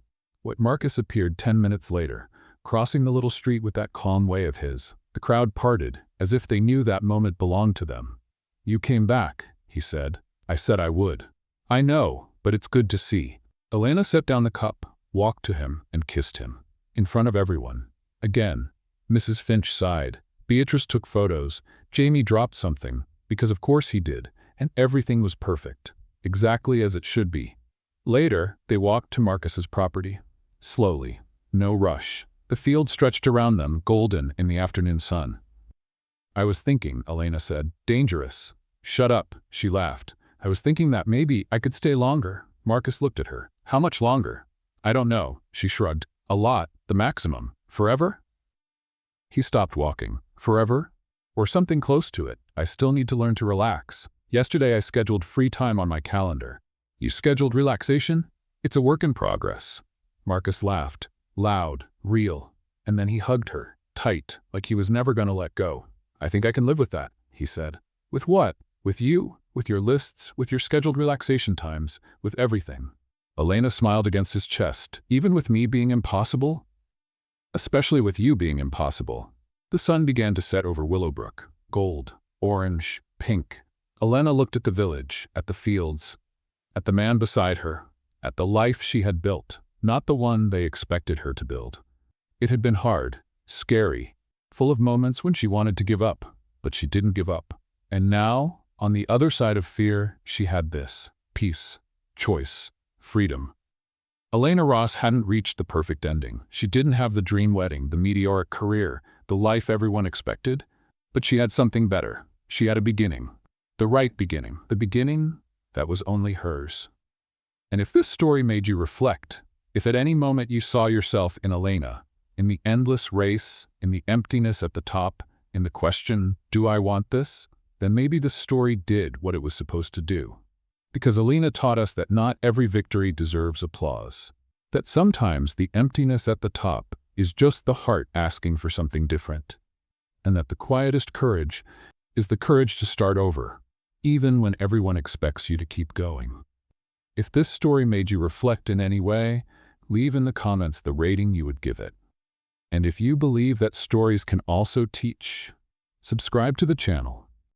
Marcus appeared 10 minutes later, crossing the little street with that calm way of his. The crowd parted, as if they knew that moment belonged to them. You came back, he said. I said I would. I know, but it's good to see. Elena set down the cup, walked to him, and kissed him. In front of everyone. Again, Mrs. Finch sighed. Beatrice took photos. Jamie dropped something, because of course he did, and everything was perfect. Exactly as it should be. Later, they walked to Marcus's property. Slowly. No rush. The field stretched around them, golden in the afternoon sun. I was thinking, Elena said. Dangerous. Shut up, she laughed. I was thinking that maybe I could stay longer. Marcus looked at her. How much longer? I don't know, she shrugged. A lot, the maximum. Forever? He stopped walking. Forever? Or something close to it. I still need to learn to relax. Yesterday I scheduled free time on my calendar. You scheduled relaxation? It's a work in progress. Marcus laughed. Loud, real. And then he hugged her. Tight, like he was never going to let go. I think I can live with that, he said. With what? With you? With your lists? With your scheduled relaxation times? With everything? Elena smiled against his chest. Even with me being impossible? Especially with you being impossible. The sun began to set over Willowbrook. Gold, orange, pink. Elena looked at the village, at the fields, at the man beside her, at the life she had built, not the one they expected her to build. It had been hard, scary, full of moments when she wanted to give up, but she didn't give up. And now, on the other side of fear, she had this: peace, choice, freedom. Elena Ross hadn't reached the perfect ending. She didn't have the dream wedding, the meteoric career, the life everyone expected, but she had something better. She had a beginning. The right beginning. The beginning that was only hers. And if this story made you reflect, if at any moment you saw yourself in Elena, in the endless race, in the emptiness at the top, in the question, do I want this? Then maybe the story did what it was supposed to do. Because Elena taught us that not every victory deserves applause. That sometimes the emptiness at the top is just the heart asking for something different. And that the quietest courage is the courage to start over, even when everyone expects you to keep going. If this story made you reflect in any way, leave in the comments the rating you would give it. And if you believe that stories can also teach, subscribe to the channel.